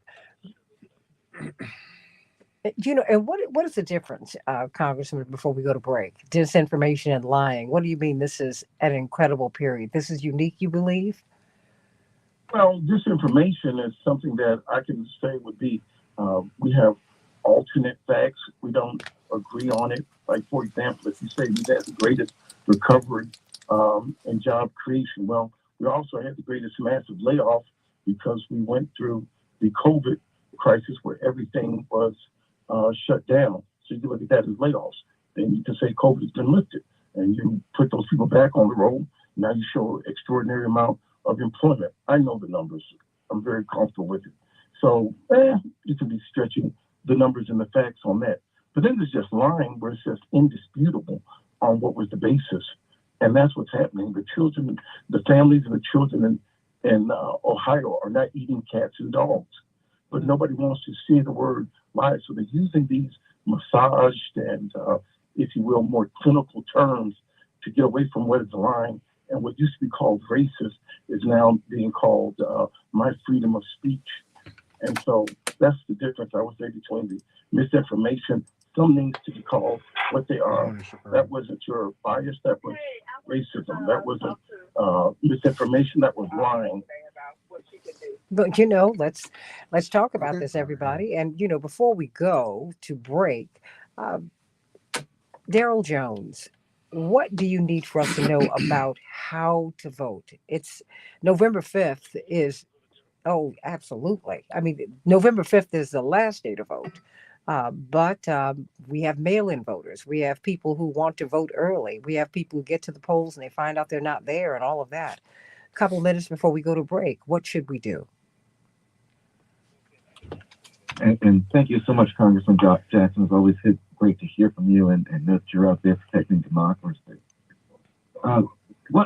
And what is the difference, Congressman, before we go to break? Disinformation and lying. What do you mean this is an incredible period? This is unique, you believe? Well, disinformation is something that I can say would be, we have alternate facts. We don't agree on it. Like, for example, if you say we've had the greatest recovery and job creation, well, we also had the greatest massive layoff because we went through the COVID crisis where everything was shut down. So you can look at that as layoffs. Then you can say COVID has been lifted, and you put those people back on the road. Now you show extraordinary amount of employment. I know the numbers. I'm very comfortable with it. So you can be stretching the numbers and the facts on that. But then there's just lying where it's just indisputable on what was the basis. And that's what's happening. The children, the families and the children in Ohio are not eating cats and dogs. But nobody wants to see the word lie. So they're using these massaged and, if you will, more clinical terms to get away from what is lying. And what used to be called racist is now being called my freedom of speech. And so that's the difference, I would say, between the misinformation. Some things to be called what they are. That wasn't your bias. That was racism. That wasn't misinformation. That was lying. But let's talk about this, everybody. And before we go to break, Daryl Jones, what do you need for us to know about how to vote? It's November 5th is, oh, absolutely. I mean, November 5th is the last day to vote. But we have mail-in voters. We have people who want to vote early. We have people who get to the polls and they find out they're not there and all of that. A couple of minutes before we go to break, what should we do? And thank you so much, Congressman Jackson. It's always great to hear from you and know that you're out there protecting democracy. One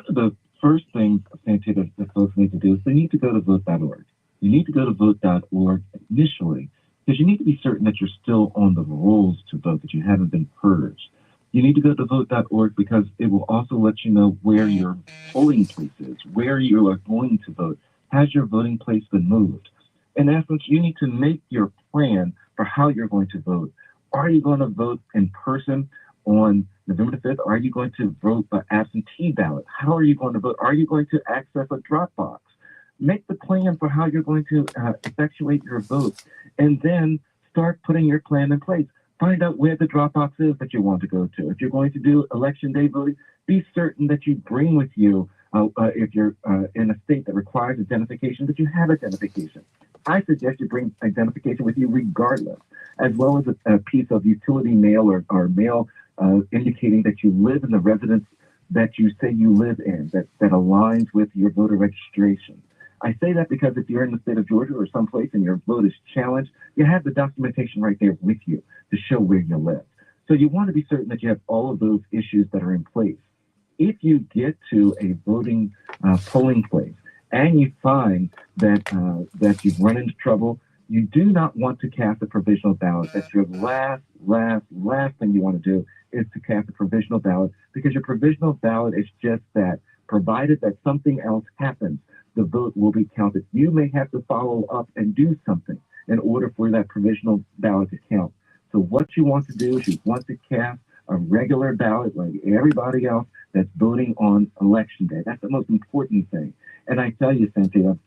of the first things, Santita, that folks need to do is they need to go to vote.org. You need to go to vote.org initially, because you need to be certain that you're still on the rolls to vote, that you haven't been purged. You need to go to vote.org because it will also let you know where your polling place is, where you are going to vote. Has your voting place been moved? In essence, you need to make your plan for how you're going to vote. Are you going to vote in person on November the 5th? Are you going to vote by absentee ballot? How are you going to vote? Are you going to access a drop box? Make the plan for how you're going to effectuate your vote, and then start putting your plan in place. Find out where the drop box is that you want to go to. If you're going to do election day voting, be certain that you bring with you, if you're in a state that requires identification, that you have identification. I suggest you bring identification with you regardless, as well as a piece of utility mail or mail indicating that you live in the residence that you say you live in that aligns with your voter registration. I say that because if you're in the state of Georgia or someplace and your vote is challenged, you have the documentation right there with you to show where you live. So you want to be certain that you have all of those issues that are in place. If you get to a voting polling place and you find that you've run into trouble, you do not want to cast a provisional ballot. That's your last thing you want to do is to cast a provisional ballot, because your provisional ballot is just that. Provided that something else happens, the vote will be counted. You may have to follow up and do something in order for that provisional ballot to count. So what you want to do is you want to cast a regular ballot like everybody else that's voting on election day. That's the most important thing. And I tell you, Cynthia,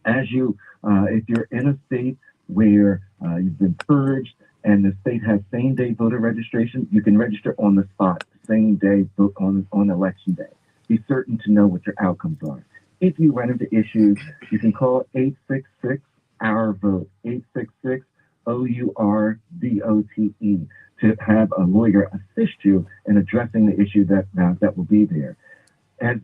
as you, if you're in a state where you've been purged and the state has same-day voter registration, you can register on the spot, same day, vote on election day. Be certain to know what your outcomes are. If you run into issues, you can call 866-OUR-VOTE, 866-OUR-VOTE, to have a lawyer assist you in addressing the issue that will be there. As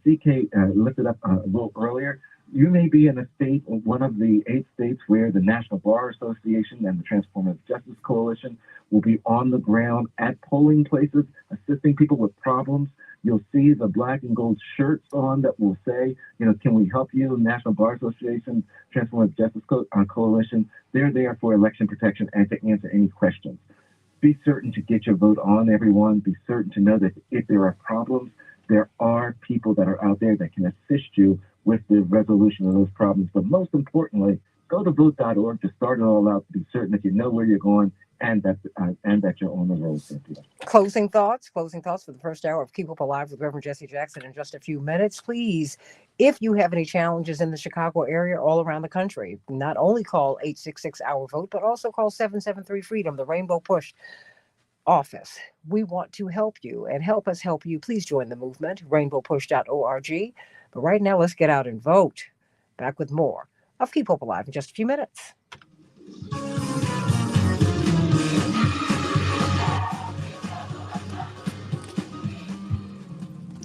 CK lifted up a little earlier, you may be in a state, one of the 8 states where the National Bar Association and the Transformative Justice Coalition will be on the ground at polling places, assisting people with problems. You'll see the black and gold shirts on that will say, can we help you? National Bar Association, Transformative Justice Coalition. They're there for election protection and to answer any questions. Be certain to get your vote on, everyone. Be certain to know that if there are problems, there are people that are out there that can assist you with the resolution of those problems. But most importantly, go to vote.org to start it all out, to be certain that you know where you're going and that you're on the road, Cynthia. Closing thoughts for the first hour of Keep Hope Alive with Reverend Jesse Jackson in just a few minutes. Please, if you have any challenges in the Chicago area, all around the country, not only call 866-OUR-VOTE, but also call 773-FREEDOM, the Rainbow Push office. We want to help you and help us help you. Please join the movement, rainbowpush.org. But right now, let's get out and vote. Back with more of Keep Hope Alive in just a few minutes.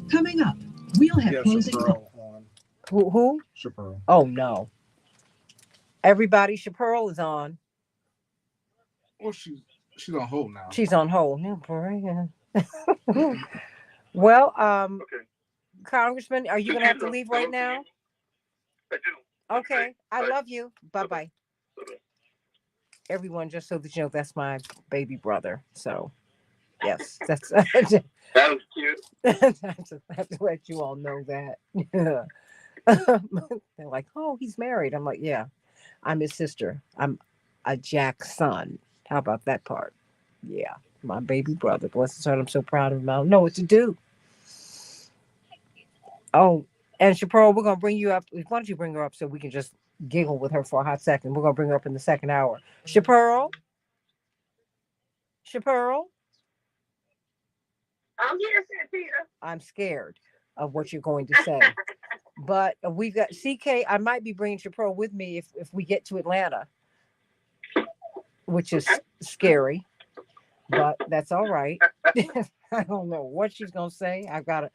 Coming up, we'll have closing. Who? Chaparral. Oh, no. Everybody, Chaparral is on. Well, she's on hold now. She's on hold. Well, Okay. Congressman, are you going to have to leave right now? I do. Okay. I love you. Bye-bye. Bye-bye. Everyone, just so that you know, that's my baby brother. So, yes, that's That was cute. I have to let you all know that. They're like, oh, he's married. I'm like, yeah, I'm his sister. I'm a Jack's son. How about that part? Yeah, my baby brother. Bless his heart. I'm so proud of him. I don't know what to do. Oh, and Chaparral, we're going to bring you up. Why don't you bring her up so we can just giggle with her for a hot second? We're going to bring her up in the second hour. Chaparral? I'm here, Santita. I'm scared of what you're going to say. But we've got CK. I might be bringing Chaparral with me if we get to Atlanta, which is scary, but that's all right. I don't know what she's going to say. I'm going to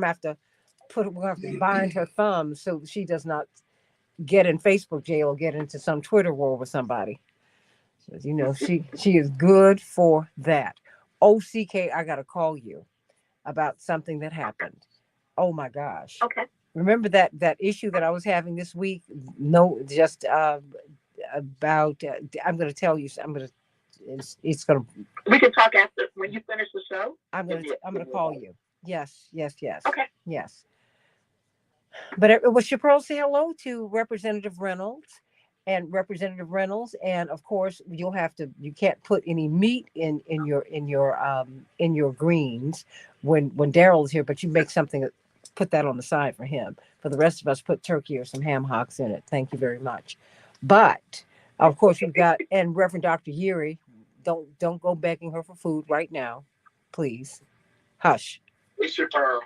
have to bind her thumbs so she does not get in Facebook jail or get into some Twitter war with somebody. So, she is good for that. CK, I got to call you about something that happened. Oh my gosh. Okay. Remember that issue that I was having this week? No, just about, I'm going to tell you, it's going to. We can talk after, when you finish the show. I'm going to call you. Yes. Okay. Yes. But it was Chaparral, say hello to Representative Reynolds. And of course you can't put any meat in your greens when Daryl is here, but you make something, put that on the side for him. For the rest of us, put turkey or some ham hocks in it. Thank you very much. But of course we've got, and Reverend Dr. Yeri, don't go begging her for food right now, please. Hush. It's Chaparral.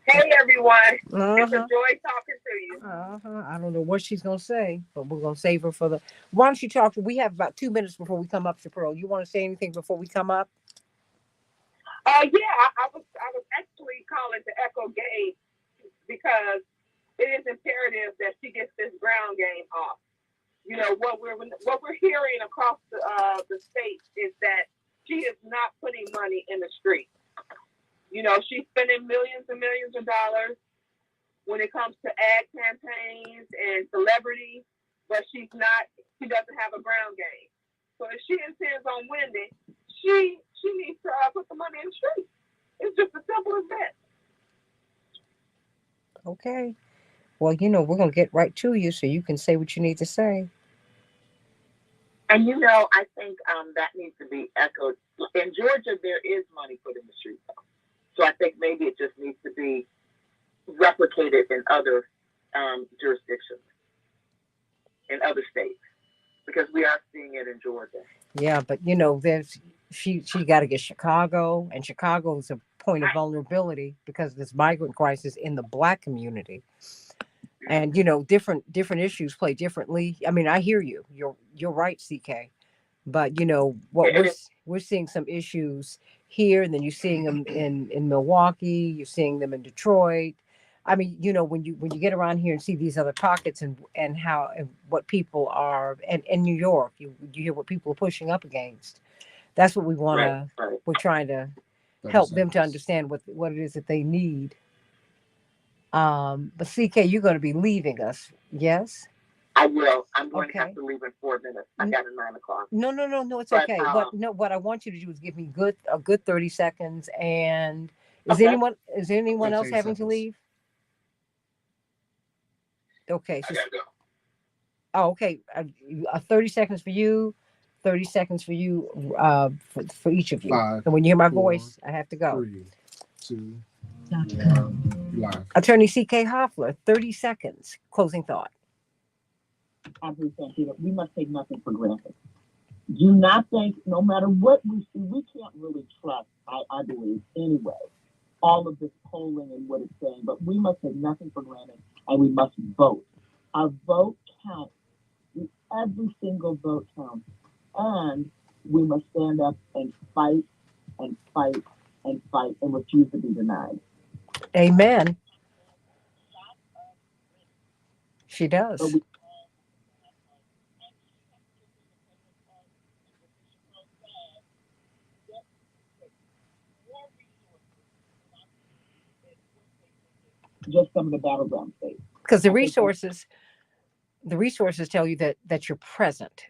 Hey, everyone. It's a joy talking to you. I don't know what she's going to say, but we're going to save her for the... Why don't you talk? We have about 2 minutes before we come up, Chaparral. You want to say anything before we come up? I was actually calling to echo Gabe because it is imperative that she gets this ground game off. You know what we're hearing across the state is that she is not putting money in the street. You know, she's spending millions and millions of dollars when it comes to ad campaigns and celebrities, but she doesn't have a ground game. So if she intends on winning, she needs to put the money in the street. It's just as simple as that. Okay. Well, you know, we're going to get right to you so you can say what you need to say. And you know, I think that needs to be echoed. In Georgia, there is money put in the street, though. So I think maybe it just needs to be replicated in other jurisdictions, in other states, because we are seeing it in Georgia. Yeah, but you know, she got to get Chicago, and Chicago is a point of vulnerability because of this migrant crisis in the Black community. And you know, different issues play differently. I mean, I hear you. You're right, CK. But you know what we're seeing some issues here, and then you're seeing them in Milwaukee. You're seeing them in Detroit. I mean, you know, when you get around here and see these other pockets and how and what people are, and in New York, you hear what people are pushing up against. That's what we want to. Right. We're trying to help them to understand what it is that they need. But CK, you're going to be leaving us, yes? I will. I'm going to have to leave in 4 minutes. I got a 9 o'clock. No, it's okay. But no, what I want you to do is give me a good 30 seconds. And is anyone else having to leave? Okay. So, I gotta go. Oh, okay. 30 seconds for you. 30 seconds for you. For each of you. 5, and when you hear my 4, voice, I have to go. 3, 2, live. Attorney C.K. Hoffler, 30 seconds. Closing thought. We must take nothing for granted. Do not think, no matter what we see, we can't really trust, I believe, anyway, all of this polling and what it's saying, but we must take nothing for granted, and we must vote. Our vote counts. Every single vote counts. And we must stand up and fight and fight and fight and refuse to be denied. Amen. She does. Just some of the battleground states. Because the resources tell you that you're present.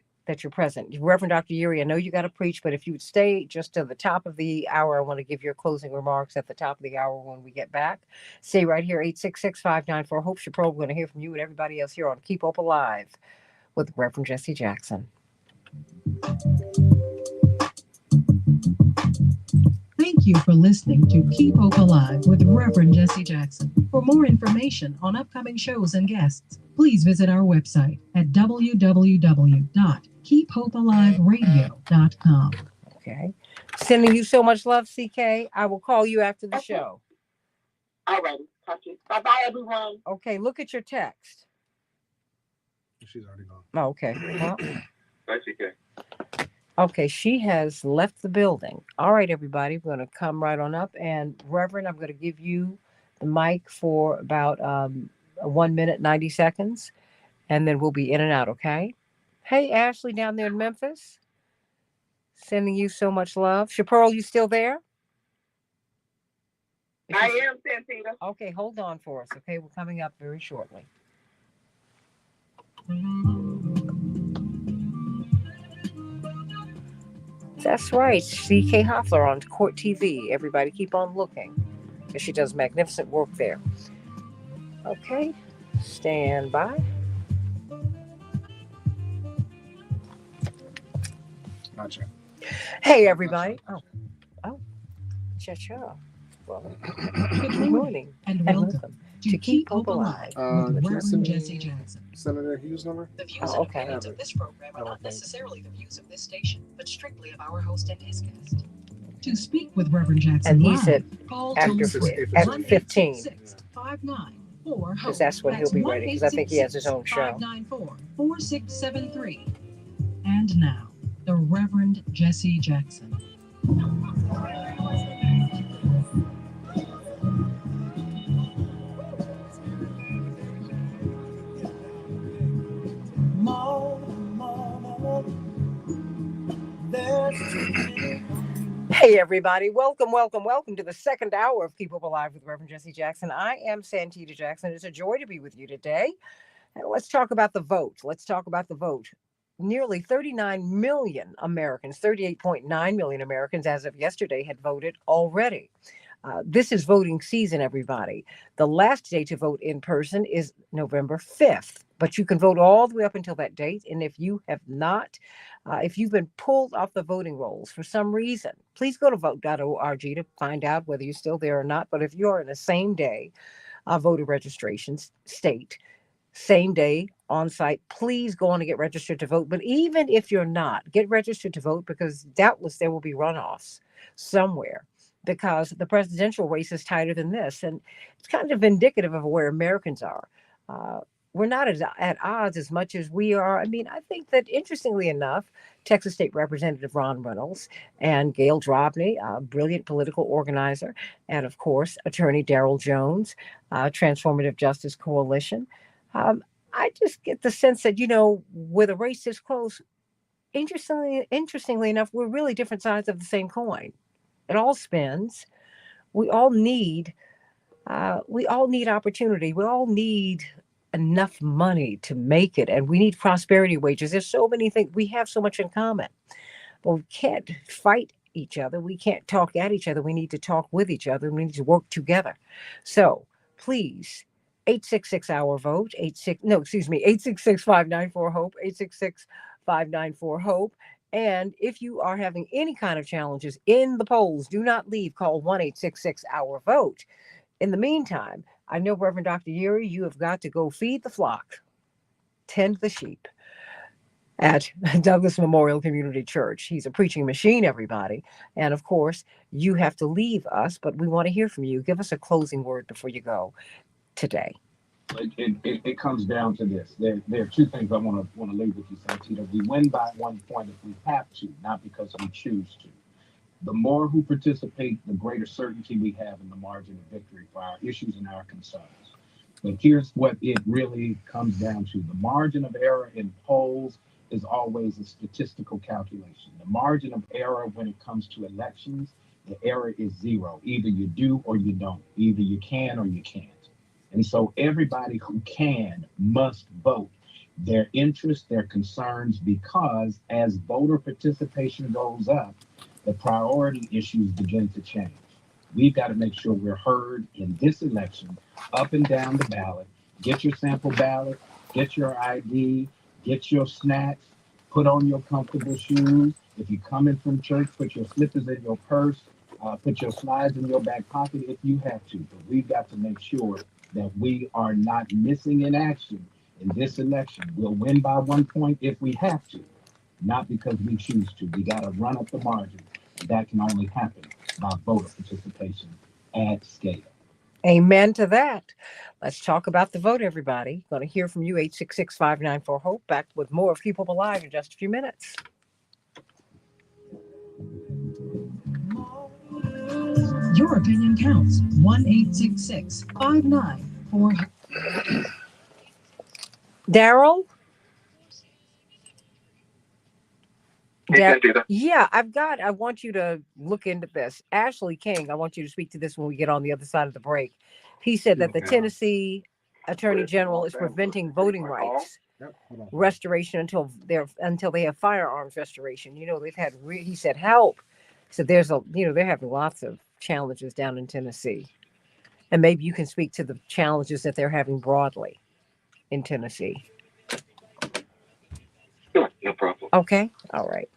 Reverend Dr. Uri, I know you got to preach, but if you would stay just to the top of the hour, I want to give your closing remarks at the top of the hour when we get back. Stay right here, 866-594 Hope. Chaparral, we're going to hear from you and everybody else here on Keep Hope Alive with Reverend Jesse Jackson. Thank you for listening to Keep Hope Alive with Reverend Jesse Jackson. For more information on upcoming shows and guests, please visit our website at www.keephopealiveradio.com. Okay. Sending you so much love, CK. I will call you after the show. All right. Talk to you. Bye-bye, everyone. Okay, look at your text. She's already gone. Oh, okay. Well, Bye, CK. Okay, she has left the building. All right, everybody, we're going to come right on up. And Reverend, I'm going to give you the mic for about 1 minute, 90 seconds, and then we'll be in and out, okay? Hey, Ashley down there in Memphis. Sending you so much love. Chaparral, you still there? I am, Santita. Okay, hold on for us, okay? We're coming up very shortly. That's right. CK Hoffler on Court TV. Everybody keep on looking because she does magnificent work there. Okay. Stand by. Not yet. Hey, everybody. Oh. Cha-cha. Well, good morning and welcome to Keep Hope Alive with Reverend Jesse Jackson. Senator Hughes' number? The views and opinions of this program are not necessarily the views of this station, but strictly of our host and his guest. To speak with Reverend Jackson and he's live, call after 15. Because that's when he'll be ready, because I think he has his own show. 594-4673. And now, the Reverend Jesse Jackson. Hey, everybody. Welcome, welcome, welcome to the second hour of Keep Hope Alive with Reverend Jesse Jackson. I am Santita Jackson. It's a joy to be with you today. And let's talk about the vote. Let's talk about the vote. Nearly 39 million Americans, 38.9 million Americans as of yesterday had voted already. This is voting season, everybody. The last day to vote in person is November 5th, but you can vote all the way up until that date. And if you have not, if you've been pulled off the voting rolls for some reason, please go to vote.org to find out whether you're still there or not. But if you're in the same day voter registration state, same day on site, please go on and get registered to vote. But even if you're not, get registered to vote, because doubtless there will be runoffs somewhere, because the presidential race is tighter than this. And it's kind of indicative of where Americans are. We're not at odds as much as we are. I mean, I think that, interestingly enough, Texas State Representative Ron Reynolds and Gail Drobny, a brilliant political organizer, and of course, Attorney Darrell Jones, Transformative Justice Coalition. I just get the sense that, with a race this close, interestingly enough, we're really different sides of the same coin. It all spins. We all need opportunity. We all need enough money to make it, and we need prosperity wages. There's so many things. We have so much in common, but we can't fight each other. We can't talk at each other. We need to talk with each other. We need to work together. So please, 866-OUR-VOTE, 866-594-HOPE, 866-594-HOPE. And if you are having any kind of challenges in the polls, do not leave. Call 1-866-OUR-VOTE. In the meantime, I know, Reverend Dr. Yuri, you have got to go feed the flock, tend the sheep at Douglas Memorial Community Church. He's a preaching machine, everybody. And of course, you have to leave us, but we want to hear from you. Give us a closing word before you go today. It comes down to this. There are two things I want to leave with you, Santita. We win by 1 point if we have to, not because we choose to. The more who participate, the greater certainty we have in the margin of victory for our issues and our concerns. But here's what it really comes down to. The margin of error in polls is always a statistical calculation. The margin of error when it comes to elections, the error is zero. Either you do or you don't. Either you can or you can't. And so everybody who can must vote their interests, their concerns, because as voter participation goes up, the priority issues begin to change. We've got to make sure we're heard in this election, up and down the ballot. Get your sample ballot, get your ID, get your snacks, put on your comfortable shoes. If you're coming from church, put your slippers in your purse, put your slides in your back pocket if you have to. But we've got to make sure that we are not missing in action in this election. We'll win by 1 point if we have to, not because we choose to. We got to run up the margin. That can only happen by voter participation at scale. Amen to that. Let's talk about the vote, everybody. Going to hear from you, 866-594-HOPE. Back with more of Keep Hope Alive in just a few minutes. Your opinion counts. 1-866-594-HOPE. Darrell? Hey, Yeah, I want you to look into this. Ashley King, I want you to speak to this when we get on the other side of the break. He said that the Tennessee Attorney General is preventing voting rights restoration until they have firearms restoration. They've had, he said, help. So they're having lots of challenges down in Tennessee. And maybe you can speak to the challenges that they're having broadly in Tennessee. Sure, no problem. Okay. All right.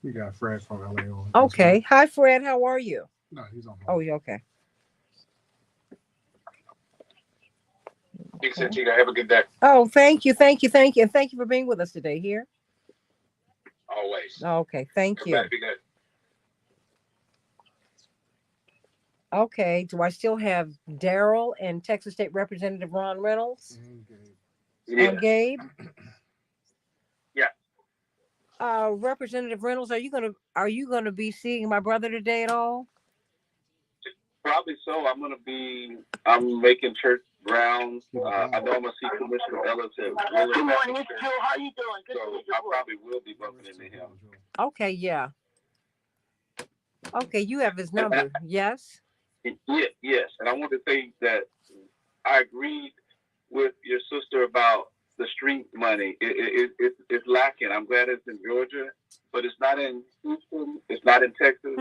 We got Fred from LA on. Okay. Hi, Fred. How are you? No, he's on. Oh, yeah. Okay. Thanks, Santita. Have a good day. Oh, thank you. And thank you for being with us today here. Always. Okay. Thank you. Be good. Okay. Do I still have Darrell and Texas State Representative Ron Reynolds? And Gabe? Yeah. Representative Reynolds, are you gonna be seeing my brother today at all? Probably so. I'm making church rounds. I know I'm gonna see Commissioner Ellis at Willard. Good morning, it's Joe. How you doing? Good so I probably will be bumping into him. Okay, yeah. Okay, you have his number. Yes. Yes, and I want to say that I agreed with your sister about the street money. It's lacking. I'm glad it's in Georgia, but it's not in Houston. It's not in Texas.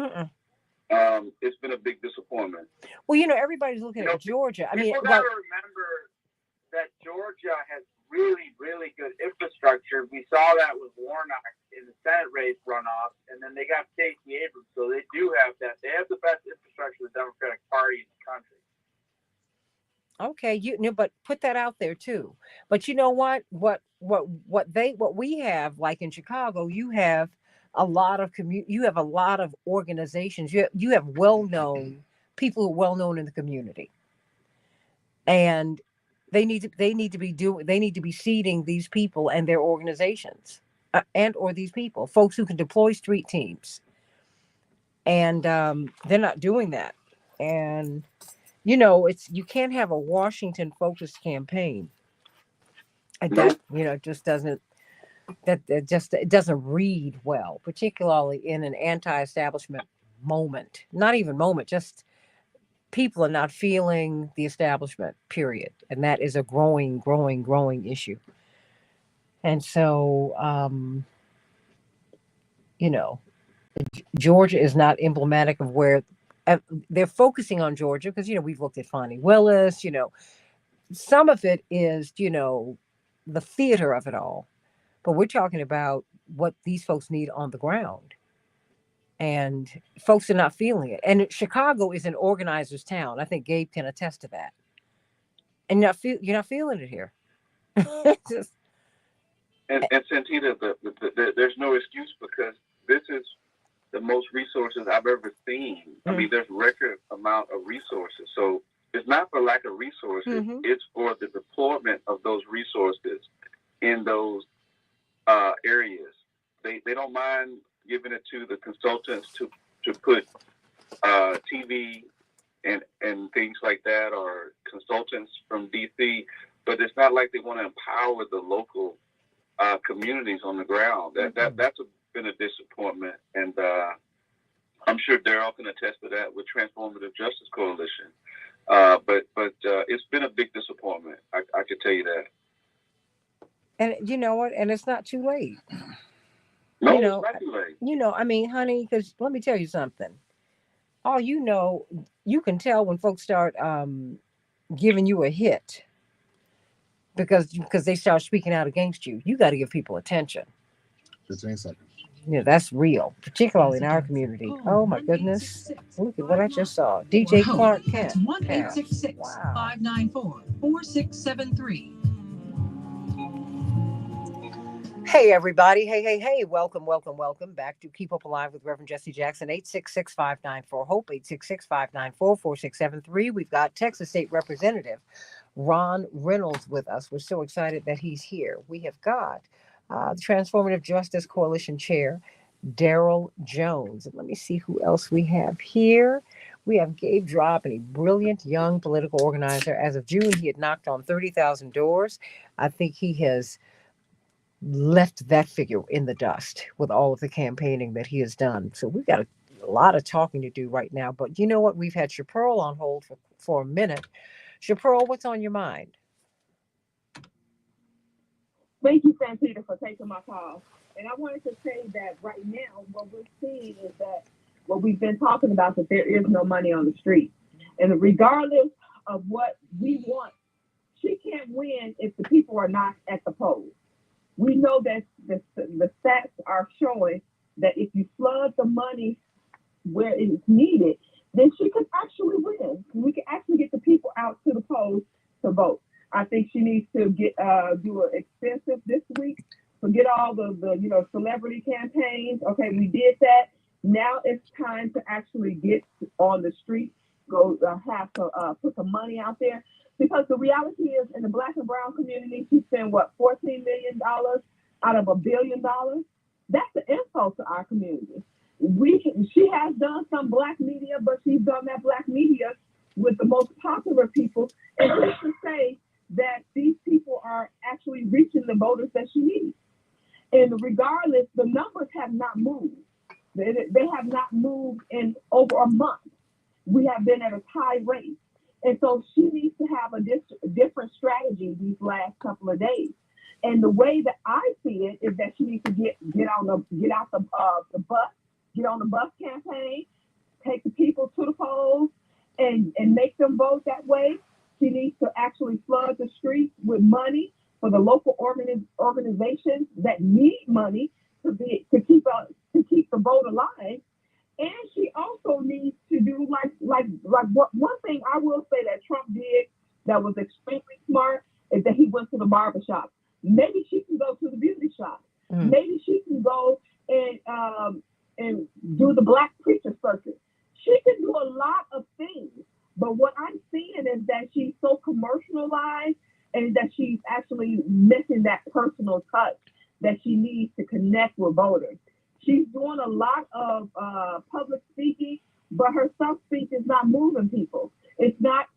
It's been a big disappointment. Well, everybody's looking at Georgia. I mean, people got to remember that Georgia has really, really good infrastructure. We saw that with Warnock in the Senate race runoff, and then they got Stacey Abrams, so they do have that. They have the best infrastructure of the Democratic Party in the country. Okay, but put that out there too. But you know what? What we have, like in Chicago, you have a lot of you have a lot of organizations. You have well-known people who are well-known in the community, and they need to be seeding these people and their organizations, and or these people, folks who can deploy street teams, and they're not doing that. And you can't have a Washington focused campaign. And that, just doesn't, it doesn't read well, particularly in an anti-establishment moment. Not even moment, just people are not feeling the establishment, period. And that is a growing issue. And so, Georgia is not emblematic of where they're focusing on Georgia because, we've looked at Fonnie Willis, some of it is, the theater of it all. But we're talking about what these folks need on the ground. And folks are not feeling it. And Chicago is an organizer's town. I think Gabe can attest to that. And you're not feeling it here. And Santita, there's no excuse because this is the most resources I've ever seen. I mean, there's record amount of resources. So it's not for lack of resources. It's for the deployment of those resources in those areas. They don't mind giving it to the consultants to put TV and things like that, or consultants from DC. But it's not like they want to empower the local communities on the ground. That's been a disappointment, and I'm sure Daryl can attest to that with Transformative Justice Coalition. But it's been a big disappointment. I could tell you that. And you know what? And it's not too late. No, it's not too late. I mean, honey, because let me tell you something. You can tell when folks start giving you a hit because they start speaking out against you. You got to give people attention. 15 seconds. That's real, particularly in our community. Oh my goodness. Look at what I just saw. DJ Clark Kent. 1-866-594-4673. Hey, everybody. Hey. Welcome back to Keep Hope Alive with Reverend Jesse Jackson. 866-594-HOPE, 866-594-4673. We've got Texas State Representative Ron Reynolds with us. We're so excited that he's here. We have got the Transformative Justice Coalition Chair, Daryl Jones. And let me see who else we have here. We have Gabe Drop, a brilliant young political organizer. As of June, he had knocked on 30,000 doors. I think he has left that figure in the dust with all of the campaigning that he has done. So we've got a lot of talking to do right now. But you know what? We've had Chaparral on hold for a minute. Chaparral, what's on your mind? Thank you, Santita, for taking my call. And I wanted to say that right now, what we're seeing is that what we've been talking about, that there is no money on the street. And regardless of what we want, she can't win if the people are not at the polls. We know that the stats are showing that if you flood the money where it is needed, then she could actually win. We can actually get the people out to the polls to vote. I think she needs to do an extensive this week. Forget all the celebrity campaigns. Okay, we did that. Now it's time to actually get on the street, go have to put some money out there. Because the reality is, in the Black and Brown community, she spent, $14 million out of $1 billion? That's an insult to our community. She has done some Black media, but she's done that Black media with the most popular people. And who's to say that these people are actually reaching the voters that she needs? And regardless, the numbers have not moved. They have not moved in over a month. We have been at a high rate. And so she needs to have a different strategy these last couple of days. And the way that I see it is that she needs to get out the bus, get on the bus campaign, take the people to the polls, and make them vote that way. She needs to actually flood the streets with money for the local organizations that need money to keep the vote alive. And she also needs to do one thing I will say that Trump did that was extremely smart is that he went to the barbershop. Maybe she can go to the beauty shop. Maybe she can go and do the black preacher circuit. She can do a lot of things. But what I'm seeing is that she's so commercialized and that she's actually missing that personal touch that she needs to connect with voters. She's doing a lot of public speaking, but her self-speech is not moving people. It's not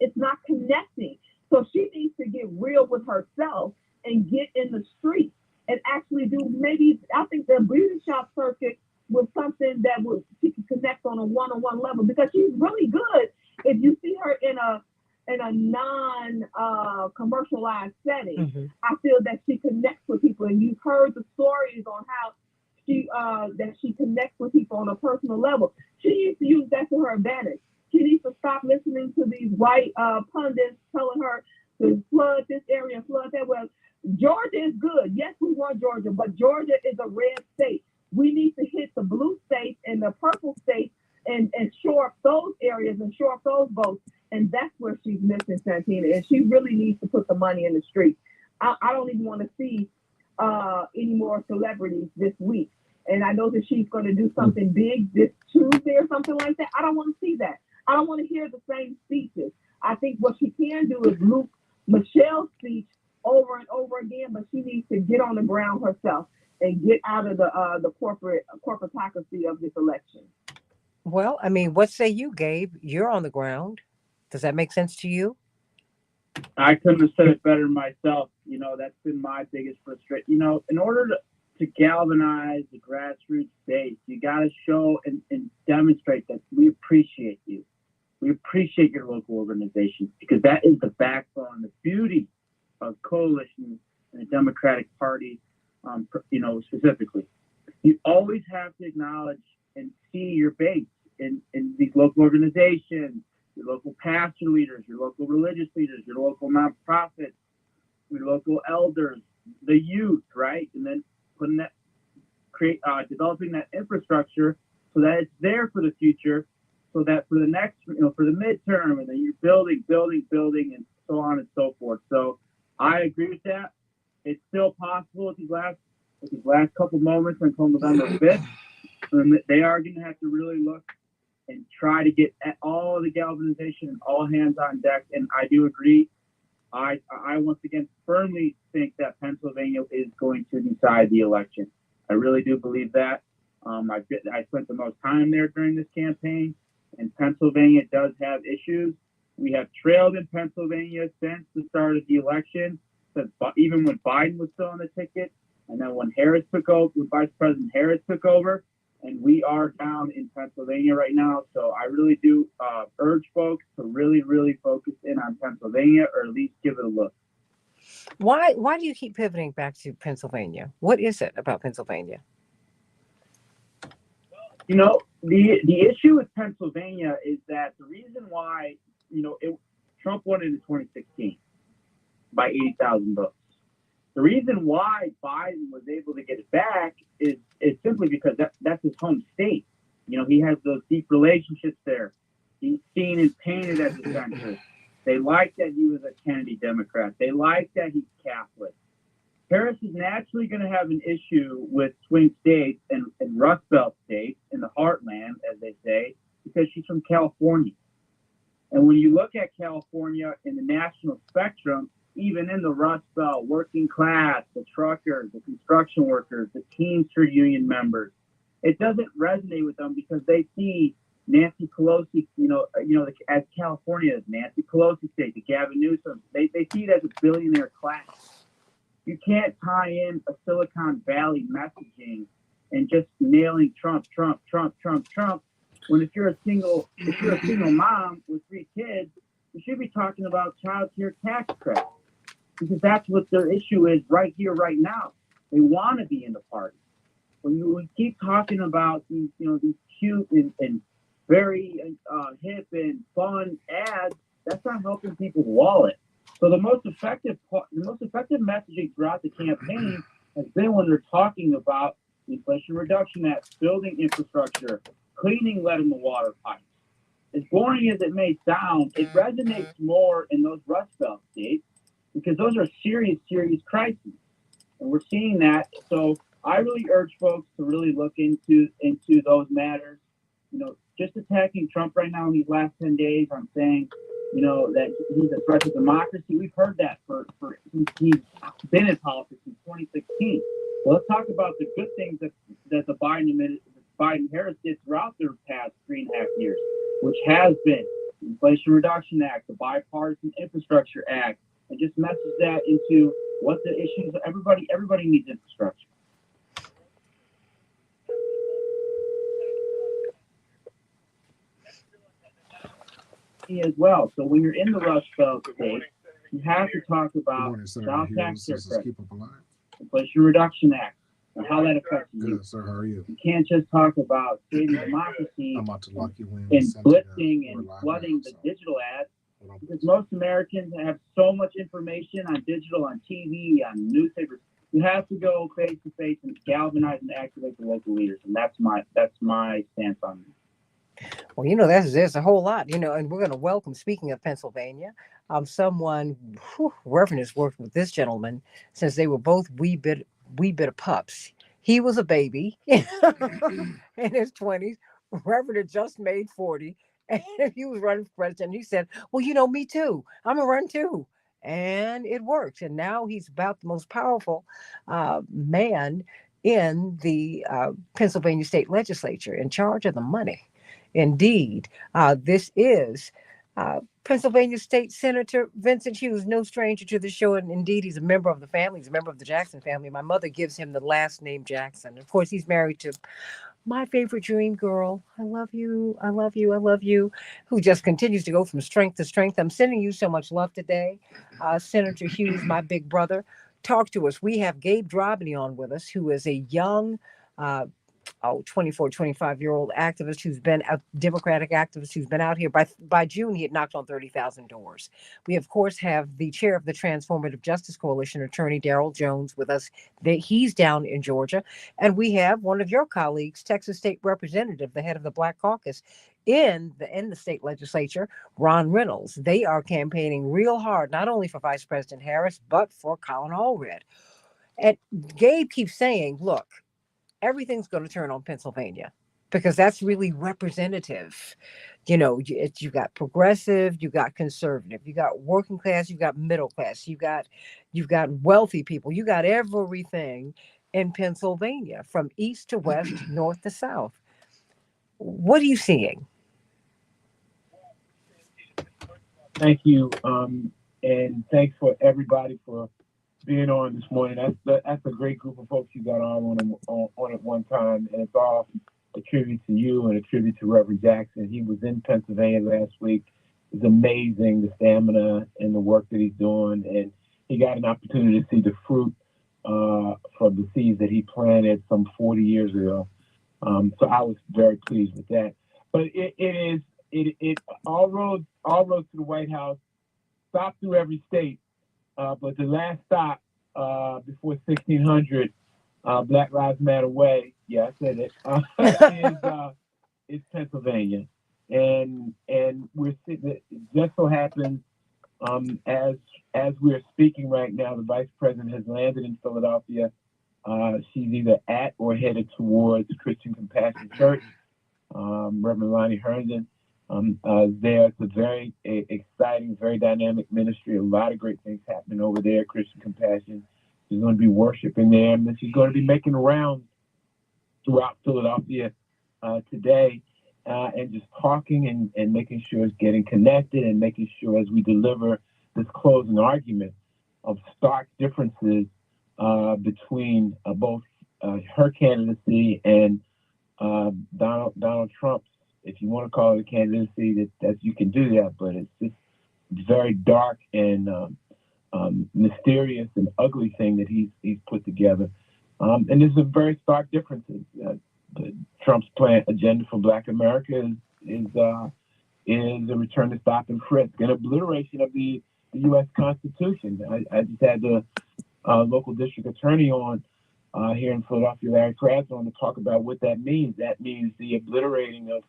connecting. So she needs to get real with herself and get in the street and actually do I think the beauty shop circuit was something that she could connect on a one-on-one level, because she's really good. If you see her in a non-commercialized setting, I feel that she connects with people. And you've heard the stories on how she connects with people on a personal level. She needs to use that to her advantage. She needs to stop listening to these white pundits telling her to flood this area and flood that. Well, Georgia is good. Yes, we want Georgia, but Georgia is a red state. We need to hit the blue states and the purple states and shore up those areas and shore up those votes. And that's where she's missing, Santina. And she really needs to put the money in the street. I don't even want to see any more celebrities this week. And I know that she's going to do something big this Tuesday or something like that. I don't want to see that. I don't want to hear the same speeches. I think what she can do is loop Michelle's speech over and over again, but she needs to get on the ground herself and get out of the corporatocracy of this election. Well, I mean, what say you, Gabe? You're on the ground. Does that make sense to you? I couldn't have said it better myself. That's been my biggest frustration. In order to galvanize the grassroots base, you got to show and demonstrate that we appreciate you. We appreciate your local organizations, because that is the backbone, the beauty of coalitions and the Democratic Party, specifically. You always have to acknowledge and see your base in these local organizations, your local pastor leaders, your local religious leaders, your local nonprofits, your local elders, the youth, right? And then developing that infrastructure so that it's there for the future, so that for the next, for the midterm, and then you're building, and so on and so forth. So I agree with that. It's still possible with these last couple moments until November 5th. And they are going to have to really look and try to get at all the galvanization and all hands on deck. And I do agree. I once again firmly think that Pennsylvania is going to decide the election. I really do believe that. I spent the most time there during this campaign, and Pennsylvania does have issues. We have trailed in Pennsylvania since the start of the election, even when Biden was still on the ticket, and then when Vice President Harris took over, and we are down in Pennsylvania right now. So I really do urge folks to really, really focus in on Pennsylvania, or at least give it a look. Why do you keep pivoting back to Pennsylvania? What is it about Pennsylvania? The issue with Pennsylvania is that the reason why, Trump won in 2016 by 80,000 votes. The reason why Biden was able to get it back is simply because that's his home state. He has those deep relationships there. He's seen and painted as a centrist. They like that he was a Kennedy Democrat. They like that he's Catholic. Harris is naturally going to have an issue with swing states and Rust Belt states in the heartland, as they say, because she's from California. And when you look at California in the national spectrum, even in the Rust Belt, working class, the truckers, the construction workers, the Teamster union members, it doesn't resonate with them because they see Nancy Pelosi, as California's Nancy Pelosi state, the Gavin Newsom, they see it as a billionaire class. You can't tie in a Silicon Valley messaging and just nailing Trump, Trump, Trump, Trump, Trump. When if you're a single mom with 3 kids, you should be talking about child care tax credit, because that's what their issue is right here, right now. They want to be in the party. When we keep talking about these, these cute and very hip and fun ads, that's not helping people's wallet. So the most effective messaging throughout the campaign has been when they're talking about the Inflation Reduction Act, building infrastructure, cleaning lead in the water pipes. As boring as it may sound, it resonates more in those Rust Belt states because those are serious, serious crises. And we're seeing that. So I really urge folks to really look into those matters. Just attacking Trump right now in these last 10 days, I'm saying, that he's a threat to democracy. We've heard that since he's been in politics in 2016. So let's talk about the good things that the Biden-Harris did throughout their past 3.5 years, which has been the Inflation Reduction Act, the Bipartisan Infrastructure Act, and just message that into what the issues. Everybody needs infrastructure. As well. So when you're in the Rust Belt state, you have to talk about child tax care credit, Inflation Reduction Act, and how that affects you. Good, sir. How are you? You can't just talk about saving democracy I'm about to lock you in and blitzing and flooding the digital ads, because most Americans have so much information on digital, on TV, on newspapers. You have to go face to face and galvanize and activate the local leaders, and that's my stance on it. Well, there's a whole lot, and we're going to welcome, speaking of Pennsylvania, someone, Reverend has worked with this gentleman since they were both wee bit of pups. He was a baby in his 20s. Reverend had just made 40, and he was running for president. He said, well, me too. I'm going to run too. And it worked. And now he's about the most powerful man in the Pennsylvania state legislature, in charge of the money. Indeed, this is Pennsylvania State Senator Vincent Hughes, no stranger to the show. And indeed, he's a member of the family. He's a member of the Jackson family. My mother gives him the last name Jackson. Of course, he's married to my favorite dream girl. I love you. I love you. I love you. Who just continues to go from strength to strength. I'm sending you so much love today. Senator Hughes, my big brother, talk to us. We have Gabe Drobny on with us, who is a young 24, 25-year-old activist who's been a Democratic activist who's been out here. By June, he had knocked on 30,000 doors. We, of course, have the chair of the Transformative Justice Coalition, Attorney Daryl Jones, with us. He's down in Georgia. And we have one of your colleagues, Texas State Representative, the head of the Black Caucus in the state legislature, Ron Reynolds. They are campaigning real hard, not only for Vice President Harris, but for Colin Allred. And Gabe keeps saying, look, everything's going to turn on Pennsylvania because that's really representative. You've got progressive, you've got conservative, you got working class, you've got middle class, you've got wealthy people, you got everything in Pennsylvania from east to west, north to south. What are you seeing? Thank you. And thanks for everybody for being on this morning. That's a great group of folks you got on at one time, and it's all a tribute to you and a tribute to Reverend Jackson. He was in Pennsylvania last week. It's amazing, the stamina and the work that he's doing, and he got an opportunity to see the fruit from the seeds that he planted some 40 years ago. So I was very pleased with that. But it all roads to the White House, stop through every state. But the last stop before 1600, Black Lives Matter way, I said it, is Pennsylvania. And we're sitting, it just so happens, as we're speaking right now, the Vice President has landed in Philadelphia. She's either at or headed towards Christian Compassion Church. Reverend Lonnie Herndon. There. It's a very exciting, very dynamic ministry. A lot of great things happening over there. Christian Compassion. She's going to be worshiping there, and then she's going to be making rounds throughout Philadelphia today, and just talking and making sure it's getting connected, and making sure as we deliver this closing argument of stark differences between both her candidacy and Donald Trump's, if you want to call it a candidacy, that you can do that, but it's just very dark and mysterious and ugly thing that he's put together. And there's some very stark differences. Trump's plan agenda for Black America is a return to stop and frisk, an obliteration of the U.S. Constitution. I just had the local district attorney on here in Philadelphia, Larry Krasner, to talk about what that means. That means the obliterating of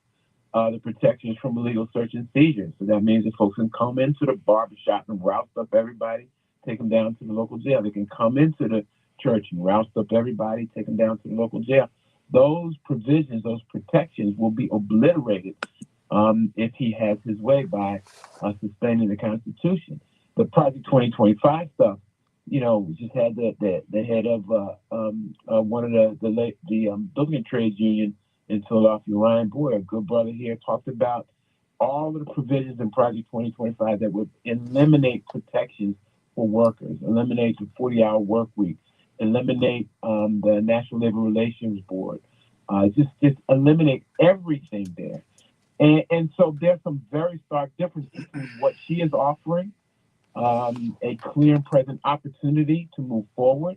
the protections from illegal search and seizure. So that means that folks can come into the barbershop and roust up everybody, take them down to the local jail. They can come into the church and roust up everybody, take them down to the local jail. Those provisions, those protections will be obliterated if he has his way by suspending the Constitution. The Project 2025 stuff, we just had the head of one of the building trades union in Philadelphia, Ryan Boyer, a good brother here, talked about all of the provisions in Project 2025 that would eliminate protections for workers, eliminate the 40-hour work week, eliminate the National Labor Relations Board, just eliminate everything there. And so there's some very stark differences between what she is offering, a clear and present opportunity to move forward,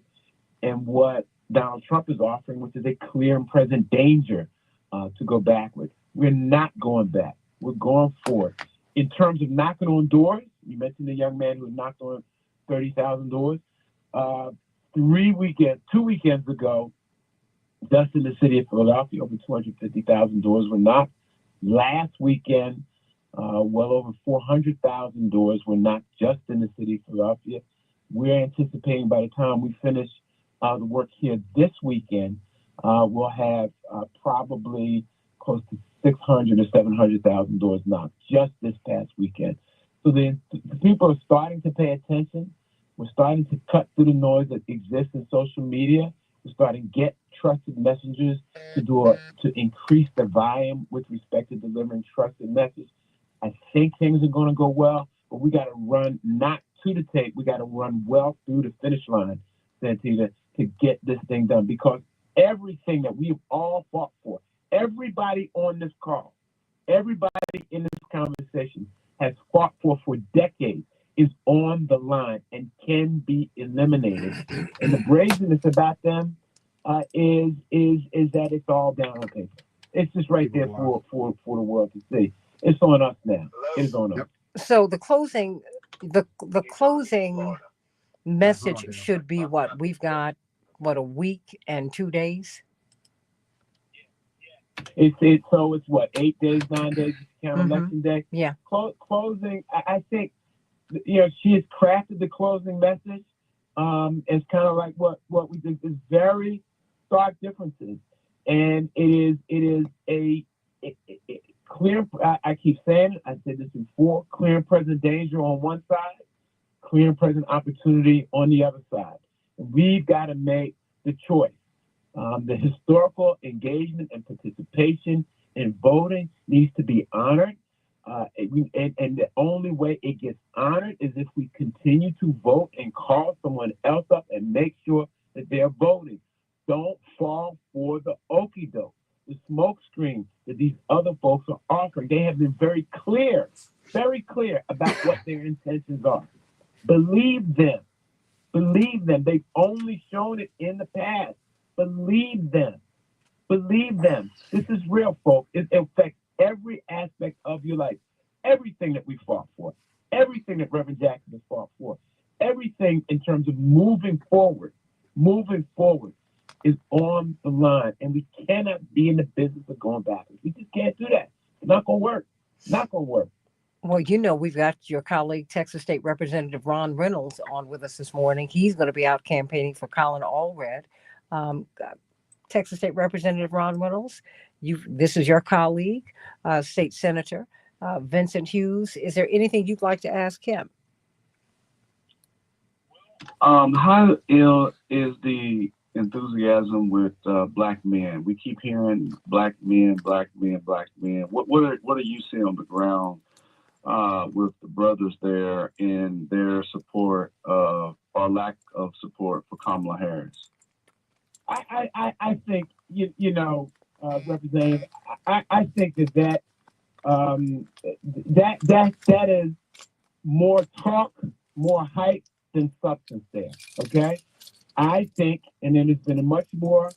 and what Donald Trump is offering, which is a clear and present danger to go backwards. We're not going back. We're going forward. In terms of knocking on doors, you mentioned the young man who knocked on 30,000 doors. 2 weekends ago, just in the city of Philadelphia, over 250,000 doors were knocked. Last weekend, well over 400,000 doors were knocked just in the city of Philadelphia. We're anticipating by the time we finish the work here this weekend, we'll have probably close to 600 or 700,000 doors knocked just this past weekend. So the people are starting to pay attention. We're starting to cut through the noise that exists in social media. We're starting to get trusted messengers to increase the volume with respect to delivering trusted message. I think things are going to go well, but we got to run not to the tape. We got to run well through the finish line, Santita, to get this thing done, because everything that we've all fought for, everybody on this call, everybody in this conversation has fought for decades, is on the line and can be eliminated. And the brazenness about them is that it's all down on paper. It's just right there for the world to see. It's on us now. It is on us. So the closing message should be what? We've got a week and 2 days? So it's what, 8 days, 9 days to count election day? Yeah. Closing, I think, she has crafted the closing message. It's kind of like what we think is very stark differences. And it is a clear, I keep saying it, I said this before, clear and present danger on one side, clear and present opportunity on the other side. And we've got to make the choice. The historical engagement and participation in voting needs to be honored. And the only way it gets honored is if we continue to vote and call someone else up and make sure that they're voting. Don't fall for the okie doke, the smoke screen that these other folks are offering. They have been very clear about what their intentions are. Believe them. Believe them. They've only shown it in the past. Believe them. Believe them. This is real, folks. It affects every aspect of your life. Everything that we fought for. Everything that Reverend Jackson has fought for. Everything in terms of moving forward is on the line. And we cannot be in the business of going backwards. We just can't do that. It's not going to work. Not going to work. Well, we've got your colleague, Texas State Representative Ron Reynolds, on with us this morning. He's going to be out campaigning for Colin Allred. Texas State Representative Ron Reynolds, this is your colleague, State Senator Vincent Hughes. Is there anything you'd like to ask him? How ill is the enthusiasm with black men? We keep hearing black men. What do you see on the ground with the brothers there in their support of or lack of support for Kamala Harris? I Representative, I think that is more talk, more hype than substance there. Okay, I think, and then there's been a much more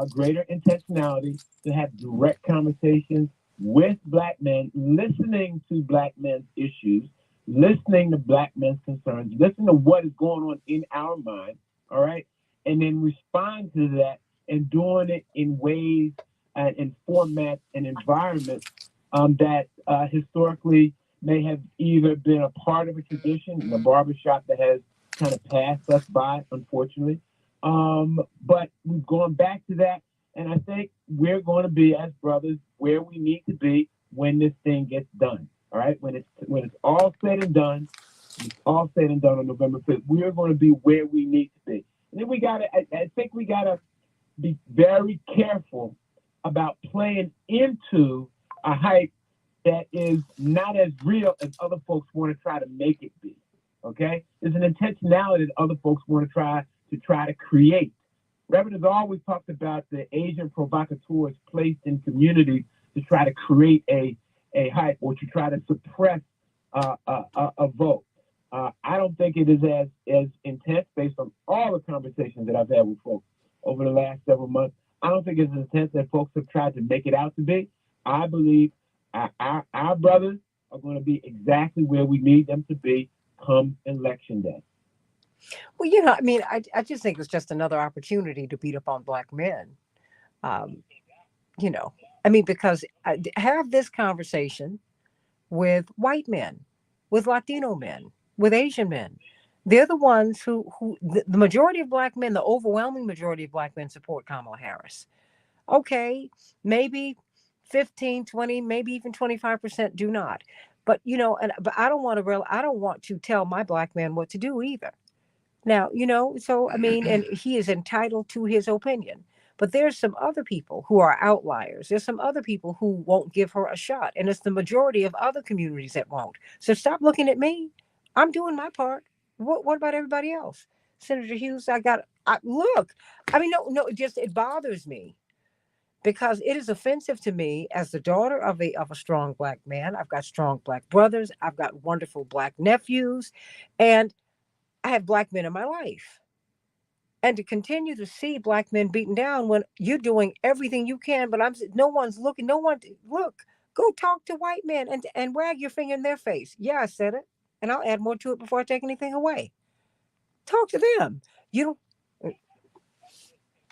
greater intentionality to have direct conversations with Black men, listening to Black men's issues, listening to Black men's concerns, listening to what is going on in our mind, all right, and then respond to that and doing it in ways and in formats and environments that historically may have either been a part of a tradition in the barbershop that has kind of passed us by, unfortunately. But we've gone back to that, and I think we're going to be, as brothers, where we need to be when this thing gets done. All right, when it's all said and done, on November 5th, we're going to be where we need to be. And then I think we gotta be very careful about playing into a hype that is not as real as other folks want to try to make it be. Okay, there's an intentionality that other folks want to try to create. Reverend has always talked about the agent provocateurs placed in communities to try to create a hype or to try to suppress a vote. I don't think it is as intense based on all the conversations that I've had with folks over the last several months. I don't think it's as intense that folks have tried to make it out to be. I believe our brothers are going to be exactly where we need them to be come election day. Well, I just think it's just another opportunity to beat up on Black men. Because I have this conversation with white men, with Latino men, with Asian men. They're the ones who the majority of Black men, the overwhelming majority of Black men support Kamala Harris. Okay, maybe 15, 20, maybe even 25% do not. But, but I don't want to tell my Black man what to do either. Now, and he is entitled to his opinion. But there's some other people who are outliers. There's some other people who won't give her a shot. And it's the majority of other communities that won't. So stop looking at me. I'm doing my part. What about everybody else? Senator Hughes, it bothers me because it is offensive to me as the daughter of a strong Black man. I've got strong Black brothers. I've got wonderful Black nephews. And I have Black men in my life. And to continue to see Black men beaten down when you're doing everything you can, but no one's looking, go talk to white men and wag your finger in their face. Yeah, I said it. And I'll add more to it before I take anything away. Talk to them.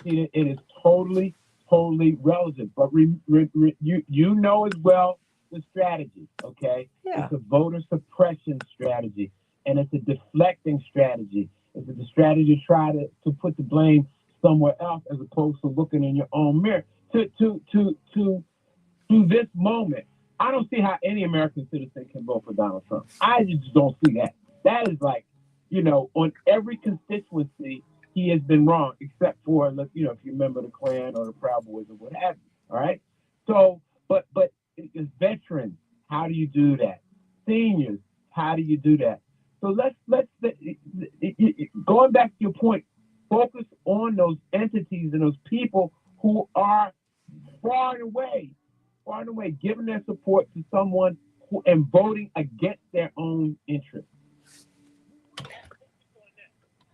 It is totally relevant, but you know as well the strategy, okay? Yeah. It's a voter suppression strategy, and it's a deflecting strategy. It's a strategy to try to put the blame somewhere else as opposed to looking in your own mirror. To this moment, I don't see how any American citizen can vote for Donald Trump. I just don't see that. That is like, on every constituency, he has been wrong, except for, if you remember the Klan or the Proud Boys or what have you. All right. So, but it's veterans. How do you do that? Seniors. How do you do that? So let's going back to your point, focus on those entities and those people who are far and away giving their support to someone and voting against their own interests.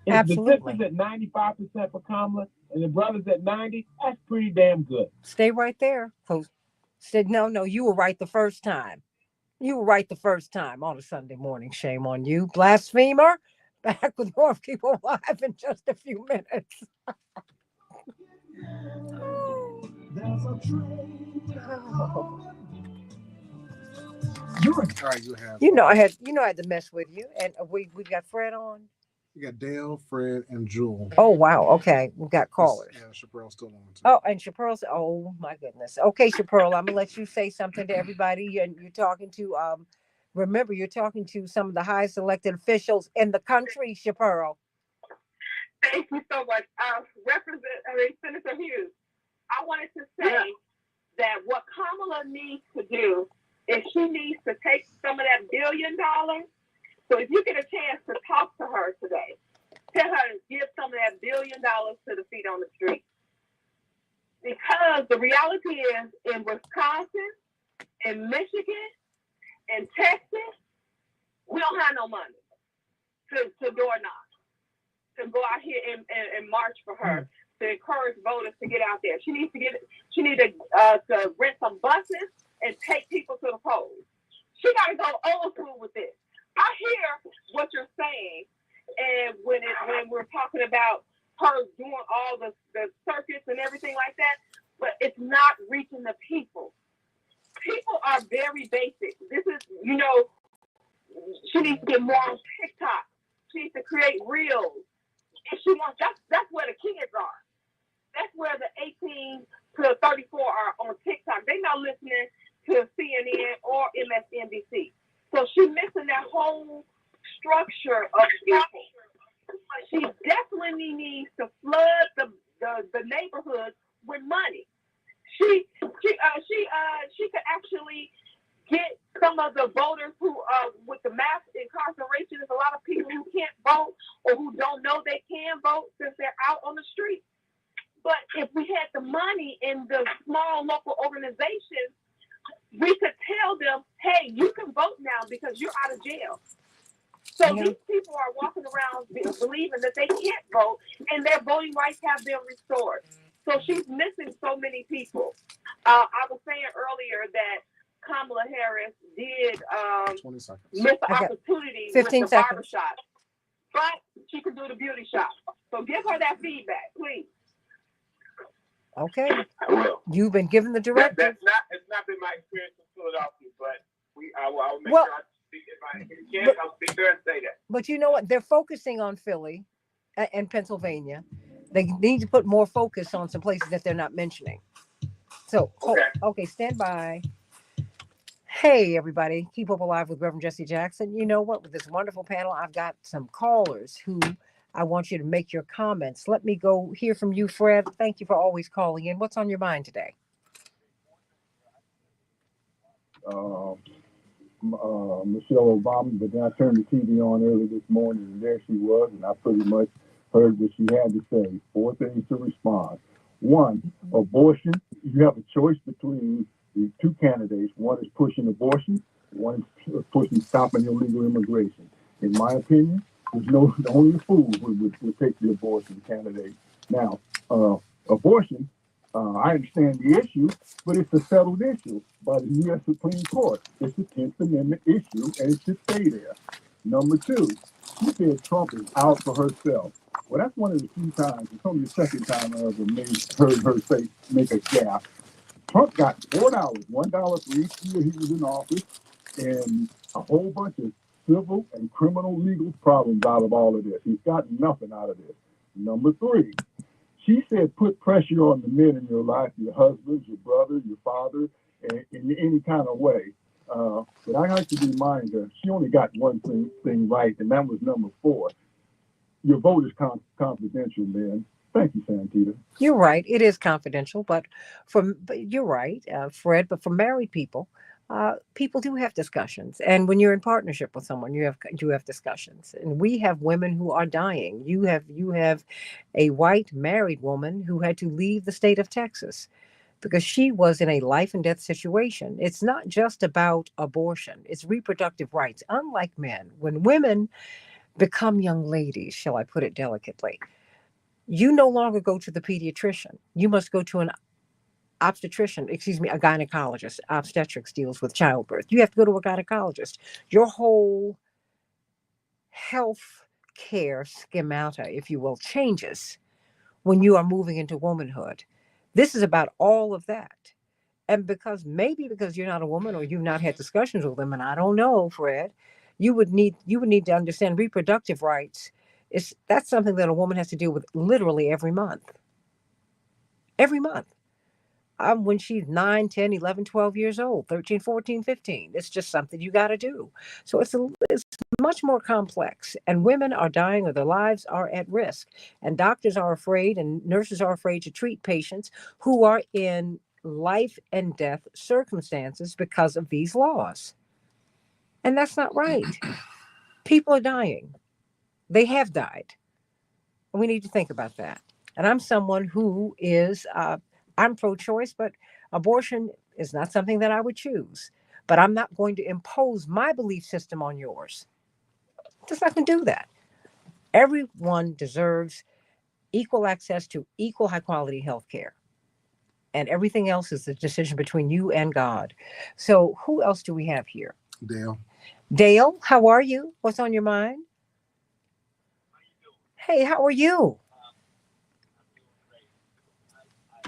If Absolutely. the sisters at 95% for Kamala and the brothers at 90%, that's pretty damn good. Stay right there. Said, no, you were right the first time. You were right the first time on a Sunday morning. Shame on you, blasphemer. Back with more People Live in just a few minutes. There's a train. I had to mess with you, and we got Fred on. We got Dale, Fred, and Jewel. Oh wow, okay, we got callers. Yeah, Chaparral's still on too. Oh, and Chaparral's. Oh my goodness. Okay, Chaparral, I'm gonna let you say something to everybody. And you're talking to remember you're talking to some of the highest elected officials in the country, Chaparral. Thank you so much, Senator Hughes. I wanted to say that what Kamala needs to do is she needs to take some of that $1 billion. So if you get a chance to talk to her today, tell her to give some of that $1 billion to the feet on the street. Because the reality is, in Wisconsin, in Michigan, in Texas, we don't have no money to door knock, to go out here and march for her, to encourage voters to get out there. She needs to rent some buses and take people to the polls. She got to go old school with this. I hear what you're saying, and when we're talking about her doing all the circuits and everything like that, but it's not reaching the people. People are very basic. This is, she needs to get more on TikTok. She needs to create reels. If she wants, that's where the kids are. That's where the 18 to 34 are on TikTok. They're not listening to CNN or MSNBC. So she's missing that whole structure of people. She definitely needs to flood the neighborhoods with money. She could actually get some of the voters who with the mass incarceration. There's a lot of people who can't vote or who don't know they can vote since they're out on the street. But if we had the money in the small local organizations, we could tell them, hey, you can vote now because you're out of jail. So these people are walking around believing that they can't vote and their voting rights have been restored. So she's missing so many people. I was saying earlier that Kamala Harris did miss the opportunity with the barbershop, but she can do the beauty shop. So give her that feedback, please. Okay. You've been given the directive. It's not been my experience in Philadelphia, but I will make sure I speak if I can. I'll speak there and say that. But you know what? They're focusing on Philly and Pennsylvania. They need to put more focus on some places that they're not mentioning. So, okay, stand by. Hey, everybody. Keep Hope Alive with Reverend Jesse Jackson. You know what? With this wonderful panel, I've got some callers who I want you to make your comments. Let me go hear from you, Fred. Thank you for always calling in. What's on your mind today? Michelle Obama, but then I turned the TV on early this morning, and there she was, and I pretty much heard what she had to say. 4 things to respond. 1, abortion. You have a choice between the 2 candidates. One is pushing abortion. One is pushing stopping illegal immigration. In my opinion, the only fool would take the abortion candidate. Now, abortion, I understand the issue, but it's a settled issue by the U.S. Supreme Court. It's a 10th Amendment issue, and it should stay there. Number 2, she said Trump is out for herself. Well, that's one of the few times, it's only the second time I ever heard her say, make a gaffe. Trump got $4, $1 for each year he was in office, and a whole bunch of civil and criminal legal problems out of all of this. He's got nothing out of this. Number 3, she said put pressure on the men in your life, your husbands, your brother, your father, in any kind of way. But I like to remind her, she only got one thing right, and that was number 4. Your vote is confidential, man. Thank you, Santita. You're right. It is confidential, but you're right, Fred. But for married people, people do have discussions, and when you're in partnership with someone, you have discussions. And we have women who are dying. You have a white married woman who had to leave the state of Texas because she was in a life and death situation. It's not just about abortion; it's reproductive rights. Unlike men, when women become young ladies, shall I put it delicately, you no longer go to the pediatrician. You must go to a gynecologist. Obstetrics deals with childbirth. You have to go to a gynecologist. Your whole health care schemata, if you will, changes when you are moving into womanhood. This is about all of that. And because you're not a woman or you've not had discussions with them, and I don't know, Fred, you would need to understand reproductive rights. That's something that a woman has to deal with literally every month. Every month. When she's 9, 10, 11, 12 years old, 13, 14, 15. It's just something you got to do. So it's much more complex. And women are dying or their lives are at risk. And doctors are afraid and nurses are afraid to treat patients who are in life and death circumstances because of these laws. And that's not right. People are dying. They have died. We need to think about that. And I'm someone who is I'm pro-choice, but abortion is not something that I would choose. But I'm not going to impose my belief system on yours. Just not going to do that. Everyone deserves equal access to equal high quality health care. And everything else is the decision between you and God. So who else do we have here? Dale. Dale, how are you? What's on your mind? Hey, how are you?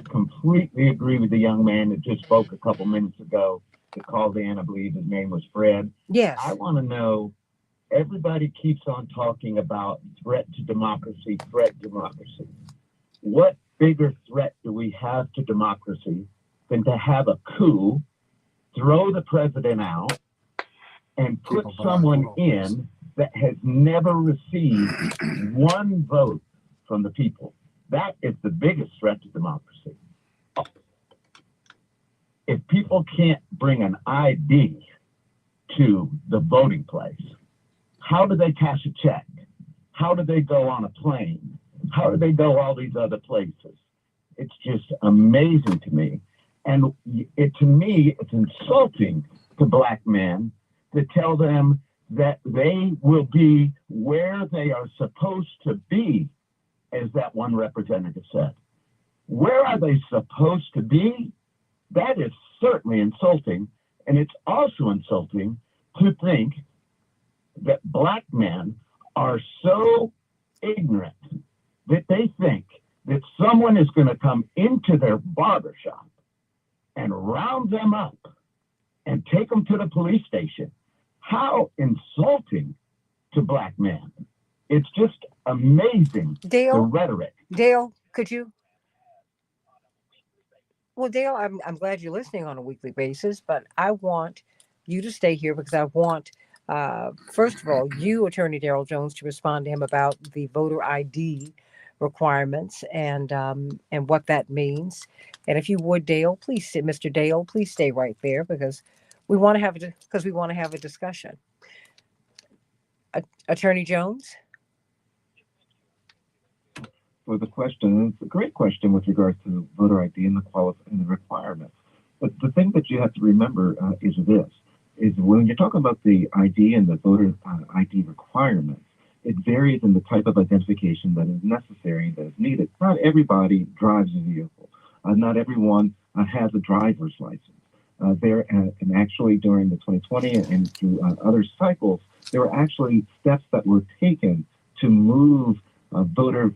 Completely agree with the young man that just spoke a couple minutes ago that called in. I believe his name was Fred. Yes. I want to know, everybody keeps on talking about threat to democracy. What bigger threat do we have to democracy than to have a coup, throw the president out, and put someone in that has never received one vote from the people? That is the biggest threat to democracy. If people can't bring an ID to the voting place, how do they cash a check? How do they go on a plane? How do they go all these other places? It's just amazing to me. And to me, it's insulting to Black men to tell them that they will be where they are supposed to be, as that one representative said. Where are they supposed to be? That is certainly insulting. And it's also insulting to think that Black men are so ignorant that they think that someone is going to come into their barbershop and round them up and take them to the police station. How insulting to Black men. It's just amazing, Dale, the rhetoric. Dale, could you? Well, Dale, I'm glad you're listening on a weekly basis, but I want you to stay here because I want, first of all, you, Attorney Darrell Jones, to respond to him about the voter ID requirements and what that means. And if you would, Dale, please, Mr. Dale, please stay right there because we want to have a discussion. Attorney Jones. For the question, it's a great question with regards to voter ID and the requirements. But the thing that you have to remember is when you're talking about the ID and the voter ID requirements, it varies in the type of identification that is necessary, that is needed. Not everybody drives a vehicle. Not everyone has a driver's license. And actually during the 2020 and through other cycles, there were actually steps that were taken to move motor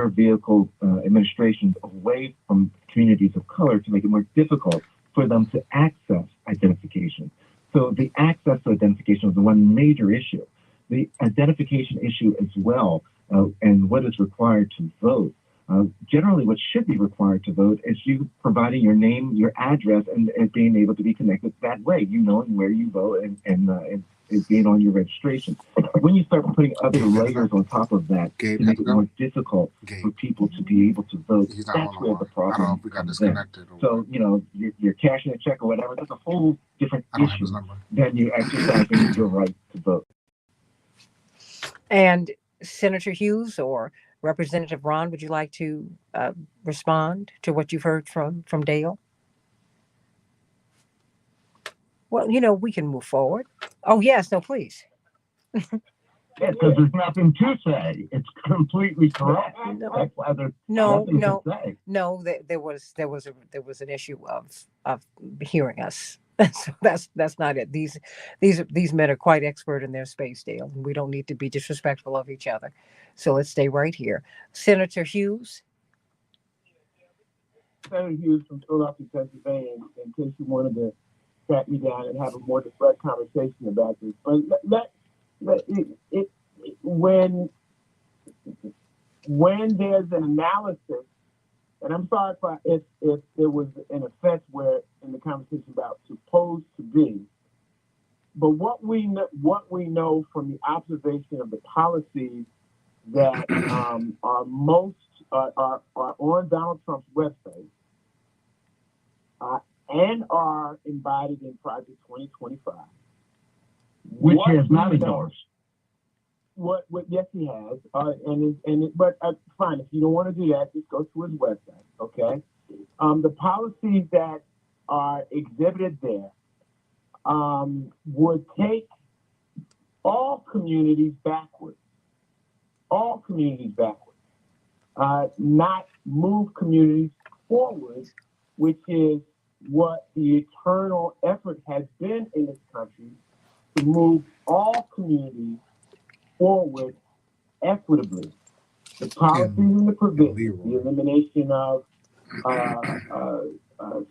vehicle administrations away from communities of color to make it more difficult for them to access identification. So the access to identification was the one major issue. The identification issue as well, and what is required to vote. Generally, what should be required to vote is you providing your name, your address, and being able to be connected that way, you knowing where you vote and being on your registration. When you start putting other layers on top of that to make it more difficult for people to be able to vote, that's where the problem comes in. So, you're cashing a check or whatever, that's a whole different issue than you exercising your right to vote. And Senator Hughes or Representative Ron, would you like to respond to what you've heard from Dale? Well, we can move forward. Oh, yes. No, please. Yeah, because there's nothing to say. It's completely correct. That's why there's nothing to say. No. There was an issue of hearing us. So that's not it. These men are quite expert in their space, Dale, and we don't need to be disrespectful of each other. So let's stay right here. Senator Hughes. Senator Hughes from Philadelphia, Pennsylvania, in case you wanted to track me down and have a more direct conversation about this. But when there's an analysis, and I'm sorry if there was an offense where in the conversation about supposed to be, but what we know from the observation of the policies that are on Donald Trump's website and are embodied in Project 2025, which is not endorsed. Yes, he has. But fine. If you don't want to do that, just go to his website. Okay. The policies that are exhibited there would take all communities backwards. All communities backwards. Not move communities forward, which is what the eternal effort has been in this country, to move all communities forward equitably. The policies and the provisions, the elimination of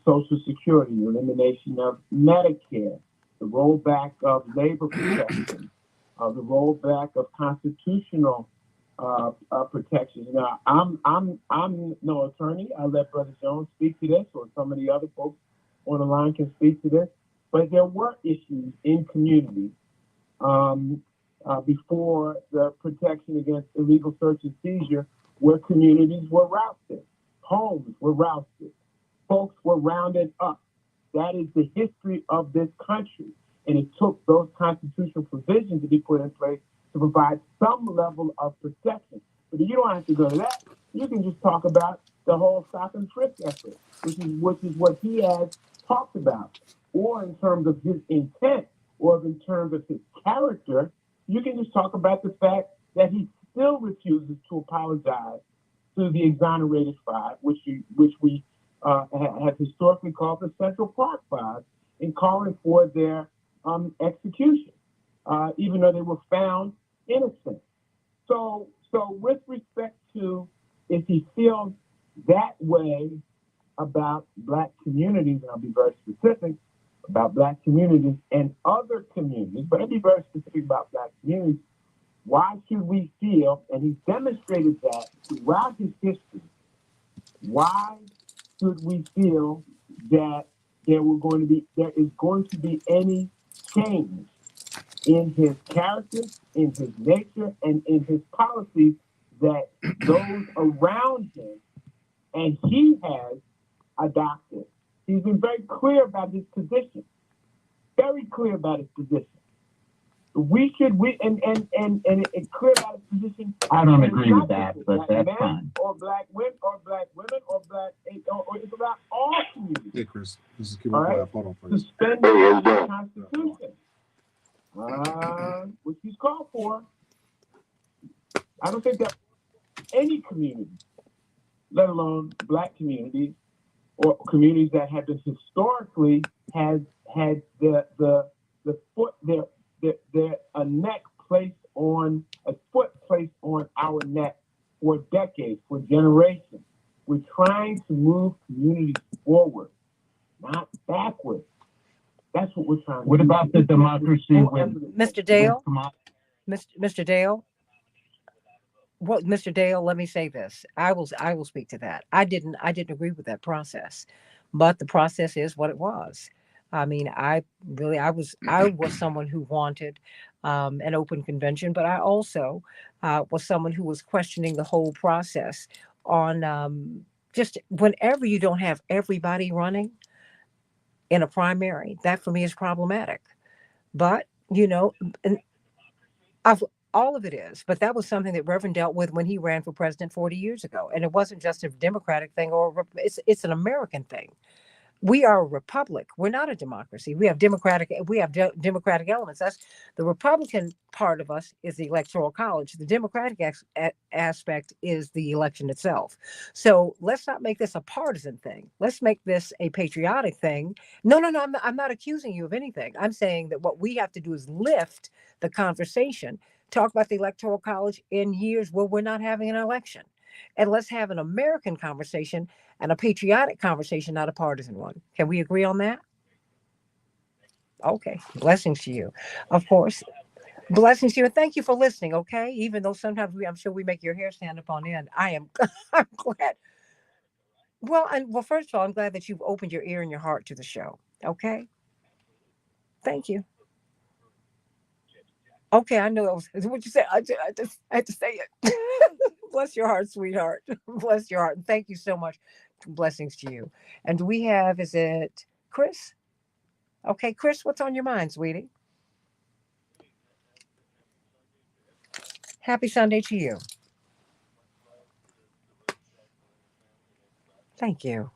Social Security, the elimination of Medicare, the rollback of labor protection, the rollback of constitutional protections. Now, I'm no attorney. I'll let Brother Jones speak to this, or some of the other folks on the line can speak to this. But there were issues in communities before the protection against illegal search and seizure, where communities were rousted, homes were rousted, folks were rounded up. That is the history of this country. And it took those constitutional provisions to be put in place to provide some level of protection. But you don't have to go to that. You can just talk about the whole stop and frisk effort, which is what he has talked about. Or in terms of his intent, or in terms of his character, you can just talk about the fact that he still refuses to apologize to the exonerated five, which we have historically called the Central Park Five, in calling for their execution, even though they were found innocent. So with respect to if he feels that way about Black communities, and I'll be very specific about Black communities and other communities, but I'll be very specific about Black communities, why should we feel, and he's demonstrated that throughout his history, why should we feel that there is going to be any change in his character, in his nature, and in his policies that those around him and he has adopted? He's been very clear about his position. Very clear about his position. It's clear about his position. I don't agree with that, but that's fine. Or Black women, or Black women, or it's about all communities. Hey, Chris, this is keep on quiet. Hold on, please. Suspending the Constitution, which he's called for. I don't think that any community, let alone Black communities, or communities that have been historically had the foot a neck placed on a foot placed on our neck for decades, for generations. We're trying to move communities forward, not backwards. That's what we're trying to do. What about the democracy with Mr. Dale? Mr. Dale? Well, Mr. Dale, let me say this. I will speak to that. I didn't agree with that process, but the process is what it was. I mean, I was someone who wanted an open convention, but I also was someone who was questioning the whole process on just whenever you don't have everybody running in a primary, that for me is problematic. But, and all of it is, but that was something that Reverend dealt with when he ran for president 40 years ago. And it wasn't just a Democratic thing, it's an American thing. We are a republic. We're not a democracy. We have democratic elements. That's the Republican part of us is the Electoral College. The Democratic aspect is the election itself. So let's not make this a partisan thing. Let's make this a patriotic thing. No, I'm not accusing you of anything. I'm saying that what we have to do is lift the conversation, talk about the Electoral College in years where we're not having an election. And let's have an American conversation and a patriotic conversation, not a partisan one. Can we agree on that? Okay. Blessings to you. Of course. Blessings to you. And thank you for listening, okay? Even though sometimes I'm sure we make your hair stand up on end. I'm glad. Well, first of all, I'm glad that you've opened your ear and your heart to the show. Okay? Thank you. Okay, I know that was what you said. I had to say it. Bless your heart, sweetheart. Bless your heart. And thank you so much. Blessings to you. And do we have, is it Chris? Okay, Chris, what's on your mind, sweetie? Happy Sunday to you. Thank you.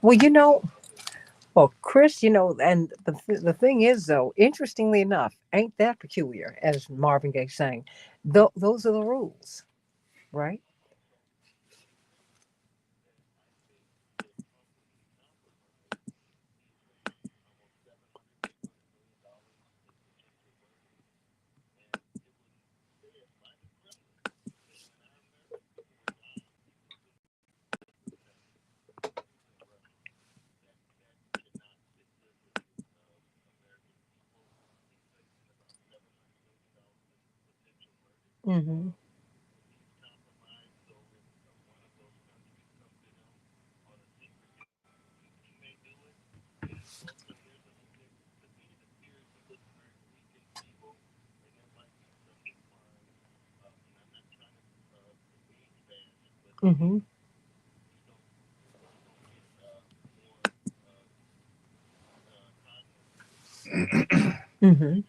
Well, well, Chris, and the thing is, though, interestingly enough, ain't that peculiar, as Marvin Gaye sang. Those are the rules, right? Mm-hmm. Mm-hmm. Mm-hmm.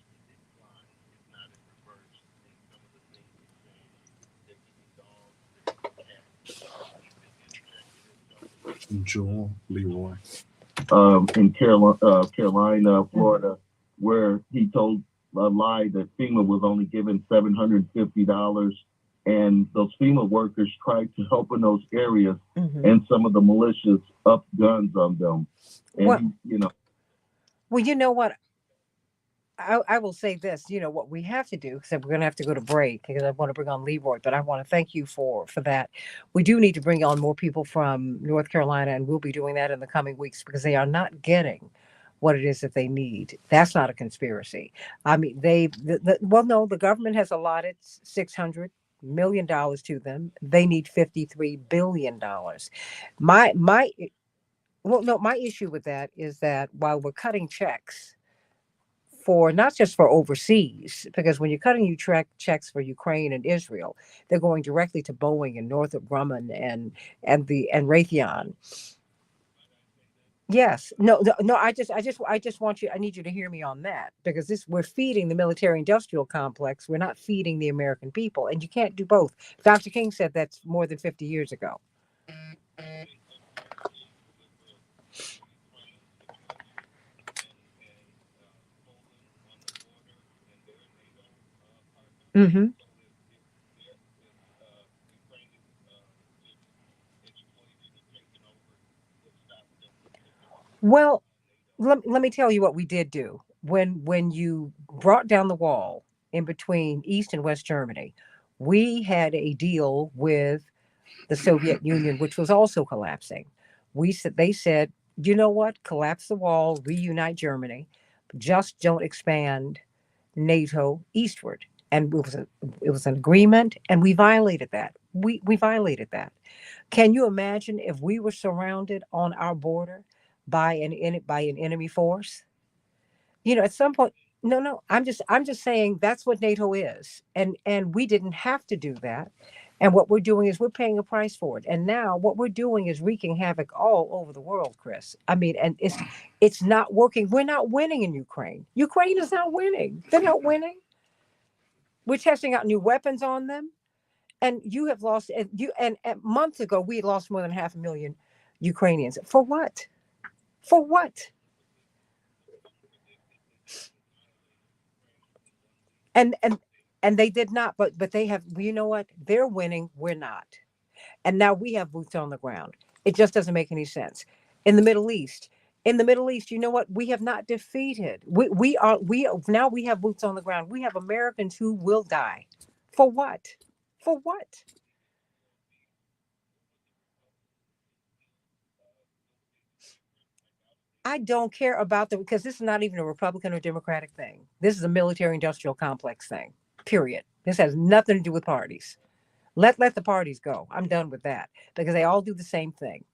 Joel Leroy. In Carolina, Florida, where he told a lie that FEMA was only given $750, and those FEMA workers tried to help in those areas, and some of the militias upped guns on them. And Well, he, you know what? I will say this, what we have to do, because we're going to have to go to break because I want to bring on Leroy, but I want to thank you for that. We do need to bring on more people from North Carolina, and we'll be doing that in the coming weeks because they are not getting what it is that they need. That's not a conspiracy. I mean, no, the government has allotted $600 million to them. They need $53 billion. My well, no, my issue with that is that while we're cutting checks for not just for overseas, because when you're cutting checks for Ukraine and Israel, they're going directly to Boeing and Northrop Grumman and Raytheon. Yes, no. I just want you. I need you to hear me on that because we're feeding the military-industrial complex. We're not feeding the American people, and you can't do both. Dr. King said that's more than 50 years ago. Mm-hmm. Well, let me tell you what we did do when you brought down the wall in between East and West Germany. We had a deal with the Soviet Union, which was also collapsing. They said, you know what? Collapse the wall, reunite Germany, just don't expand NATO eastward. And it was an agreement, and we violated that. We violated that. Can you imagine if we were surrounded on our border by an enemy force? At some point, no, I'm just saying that's what NATO is. And we didn't have to do that. And what we're doing is we're paying a price for it. And now what we're doing is wreaking havoc all over the world, Chris. I mean, and it's not working. We're not winning in Ukraine. Ukraine is not winning. They're not winning. We're testing out new weapons on them. And you have lost, and months ago, we had lost more than 500,000 Ukrainians. For what? For what? And they did not, but they have, you know what? They're winning, we're not. And now we have boots on the ground. It just doesn't make any sense. In the Middle East, you know what? We have not defeated. We now we have boots on the ground. We have Americans who will die. For what? For what? I don't care about them because this is not even a Republican or Democratic thing. This is a military industrial complex thing, period. This has nothing to do with parties. Let the parties go. I'm done with that because they all do the same thing.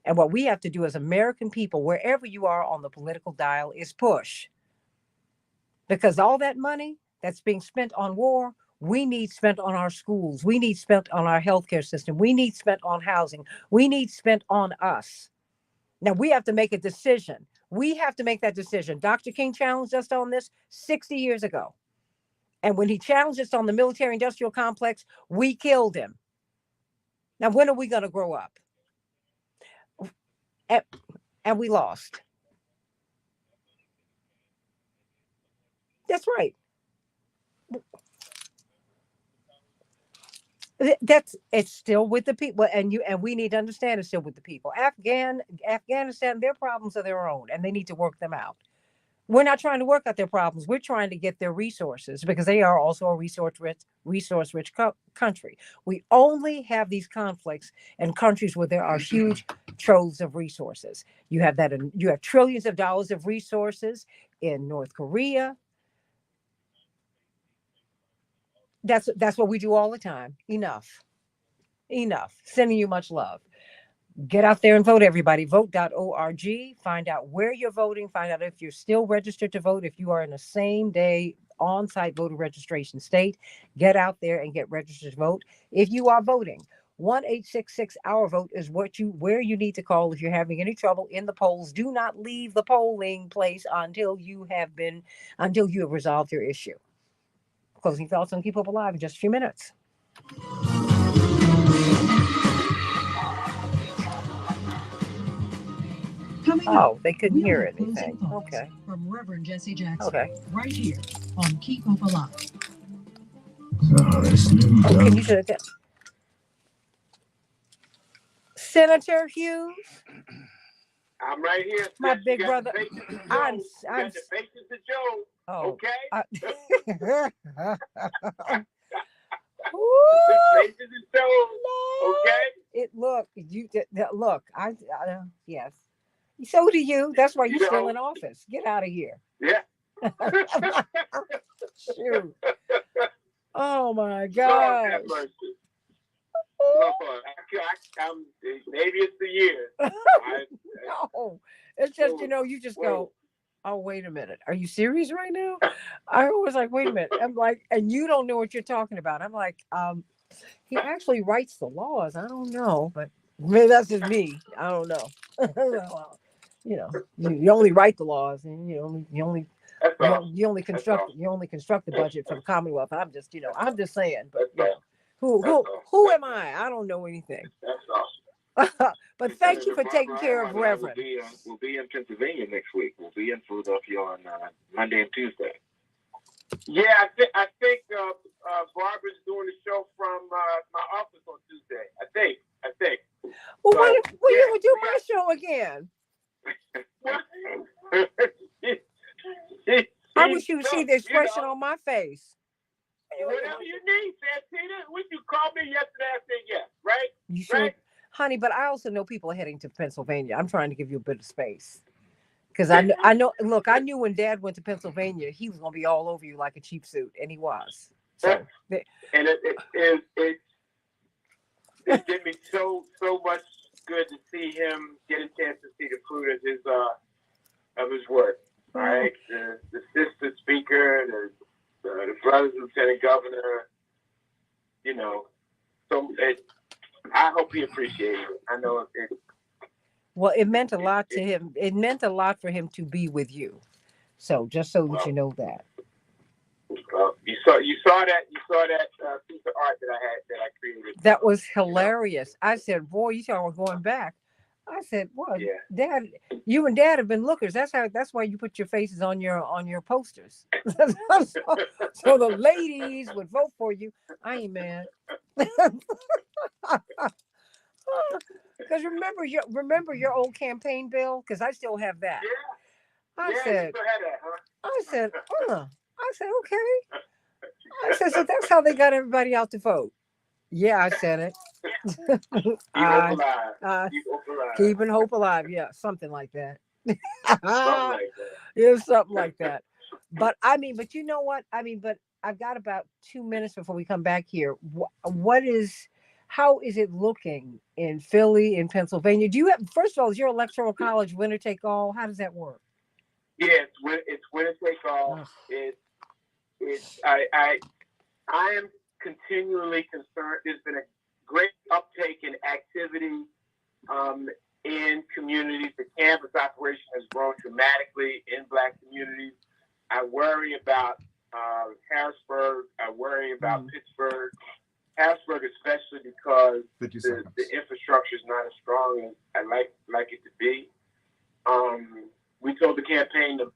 And what we have to do as American people, wherever you are on the political dial, is push. Because all that money that's being spent on war, we need spent on our schools. We need spent on our healthcare system. We need spent on housing. We need spent on us. Now we have to make a decision. We have to make that decision. Dr. King challenged us on this 60 years ago. And when he challenged us on the military industrial complex, we killed him. Now, when are we going to grow up? And we lost. That's right. It's still with the people, and we need to understand it's still with the people. Afghanistan, their problems are their own, and they need to work them out. We're not trying to work out their problems. We're trying to get their resources because they are also a resource-rich country. We only have these conflicts in countries where there are huge troves of resources. You have trillions of dollars of resources in North Korea. That's what we do all the time. Enough. Sending you much love. Get out there and vote, everybody. Vote.org. Find out where you're voting. Find out if you're still registered to vote. If you are in the same day on-site voter registration state, get out there and get registered to vote. If you are voting, 1-866-OUR-VOTE is where you need to call if you're having any trouble in the polls. Do not leave the polling place until you have resolved your issue. Closing thoughts on Keep Hope Alive in just a few minutes. They couldn't hear anything. Okay. From Reverend Jesse Jackson. Okay. Right here on Keep Hope Alive. Can you do that? Senator Hughes? I'm right here. My big brother. I'm the faces of Joe. Oh, okay. Faces of Joe. Okay. Yes. So do you. That's why you're still in office. Get out of here. Yeah. Shoot. Oh my God. Maybe it's the year. No, it's just you just go. Oh, wait a minute. Are you serious right now? I was like, wait a minute. I'm like, and you don't know what you're talking about. I'm like, he actually writes the laws. I don't know, but maybe that's just me. I don't know. Well, you only write the laws, and you only construct the budget for the Commonwealth. I'm just saying. But who am I? I don't know anything. That's awesome. But thank you for taking care of Reverend. We'll be in Pennsylvania next week. We'll be in Philadelphia on Monday and Tuesday. Yeah, I think Barbara's doing the show from my office on Tuesday. I think. Well, so, when you would do my show again? I wish you would see the expression on my face. Whatever you need, Santina. When you called me yesterday, I said yes, right? You sure? Right? Honey, but I also know people are heading to Pennsylvania. I'm trying to give you a bit of space. Because I know, look, I knew when Dad went to Pennsylvania, he was going to be all over you like a cheap suit, and he was. So, and it did me so much good to see him get a chance to see the fruit of his work. All right, the assistant speaker, the brother's lieutenant governor. So I hope he appreciated it. I know it. Well, it meant a lot to him. It meant a lot for him to be with you. So just so that you know that. You saw that piece of art that I created. That was hilarious. I said, boy, you saw we're going back. I said, well, Yeah. Dad, you and Dad have been lookers. That's why you put your faces on your posters. so the ladies would vote for you. I ain't mad. Because remember your old campaign bill? Because I still have that. Yeah. I You said, still had that, huh? I said, okay. I said, so that's how they got everybody out to vote. Yeah, I said it. Keep hope alive. Keep hope alive. Keeping hope alive. Yeah, something like that. Something like that. Yeah, something like that. But you know what? But I've got about 2 minutes before we come back here. How is it looking in Philly, in Pennsylvania? Do you have, first of all, is your electoral college winner take all? How does that work? Yeah, it's winner take all. I am continually concerned. There's been a great uptake in activity in communities. The campus operation has grown dramatically in Black communities. I worry about Harrisburg. I worry about Pittsburgh. Harrisburg, especially because the infrastructure is not as strong as I like it to be. We told the campaign that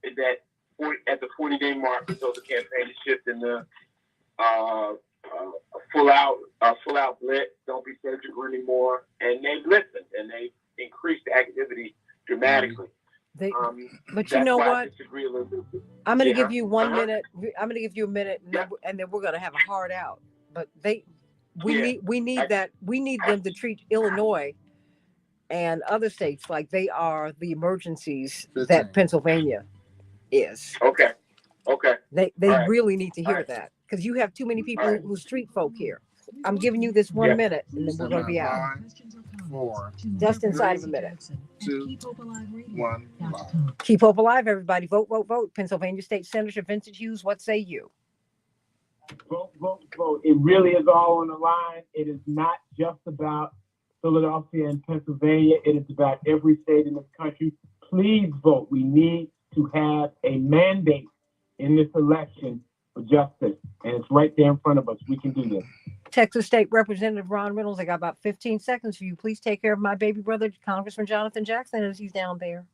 at the 40-day mark, we told the campaign to shift into full out blitz. Don't be surgical anymore, and they've listened and they increased the activity dramatically. But you know what? I'm going to give you 1 Uh-huh. minute. I'm going to give you a minute, and then we're going to have a hard out. But we need that. We need them to treat Illinois and other states like they are the emergencies that Pennsylvania is. Okay. They All right. really need to hear All right. that, because you have too many people All right. who street folk here. I'm giving you this 1 minute, and then we're going to be out. 4, Just inside of a minute. 2, 1. Keep hope alive, everybody. Vote, vote, vote. Pennsylvania State Senator Vincent Hughes, what say you? Vote, vote, vote. It really is all on the line. It is not just about Philadelphia and Pennsylvania. It is about every state in this country. Please vote. We need to have a mandate in this election for justice. And it's right there in front of us. We can do this. Texas State Representative Ron Reynolds, I got about 15 seconds for you. Please take care of my baby brother, Congressman Jonathan Jackson, as he's down there.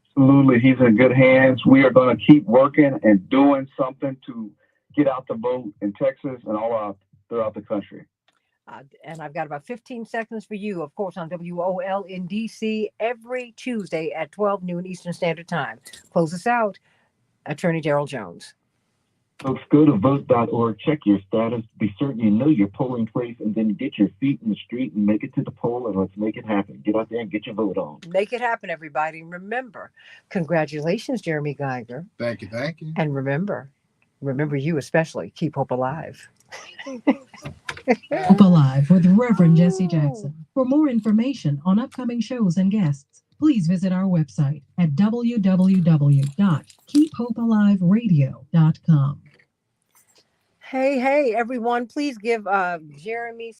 Absolutely. He's in good hands. We are going to keep working and doing something to get out the vote in Texas and all out throughout the country. And I've got about 15 seconds for you, of course, on WOL in DC every Tuesday at 12 noon Eastern Standard Time. Close us out, Attorney Gerald Jones. Folks, go to vote.org, check your status, be certain you know your polling place, and then get your feet in the street and make it to the poll, and let's make it happen. Get out there and get your vote on. Make it happen, everybody. And remember, congratulations, Jeremy Geiger. Thank you. And remember you especially, keep hope alive. Hope Alive with Reverend Jesse Jackson. For more information on upcoming shows and guests, please visit our website at www.keephopealiveradio.com. Hey, everyone, please give Jeremy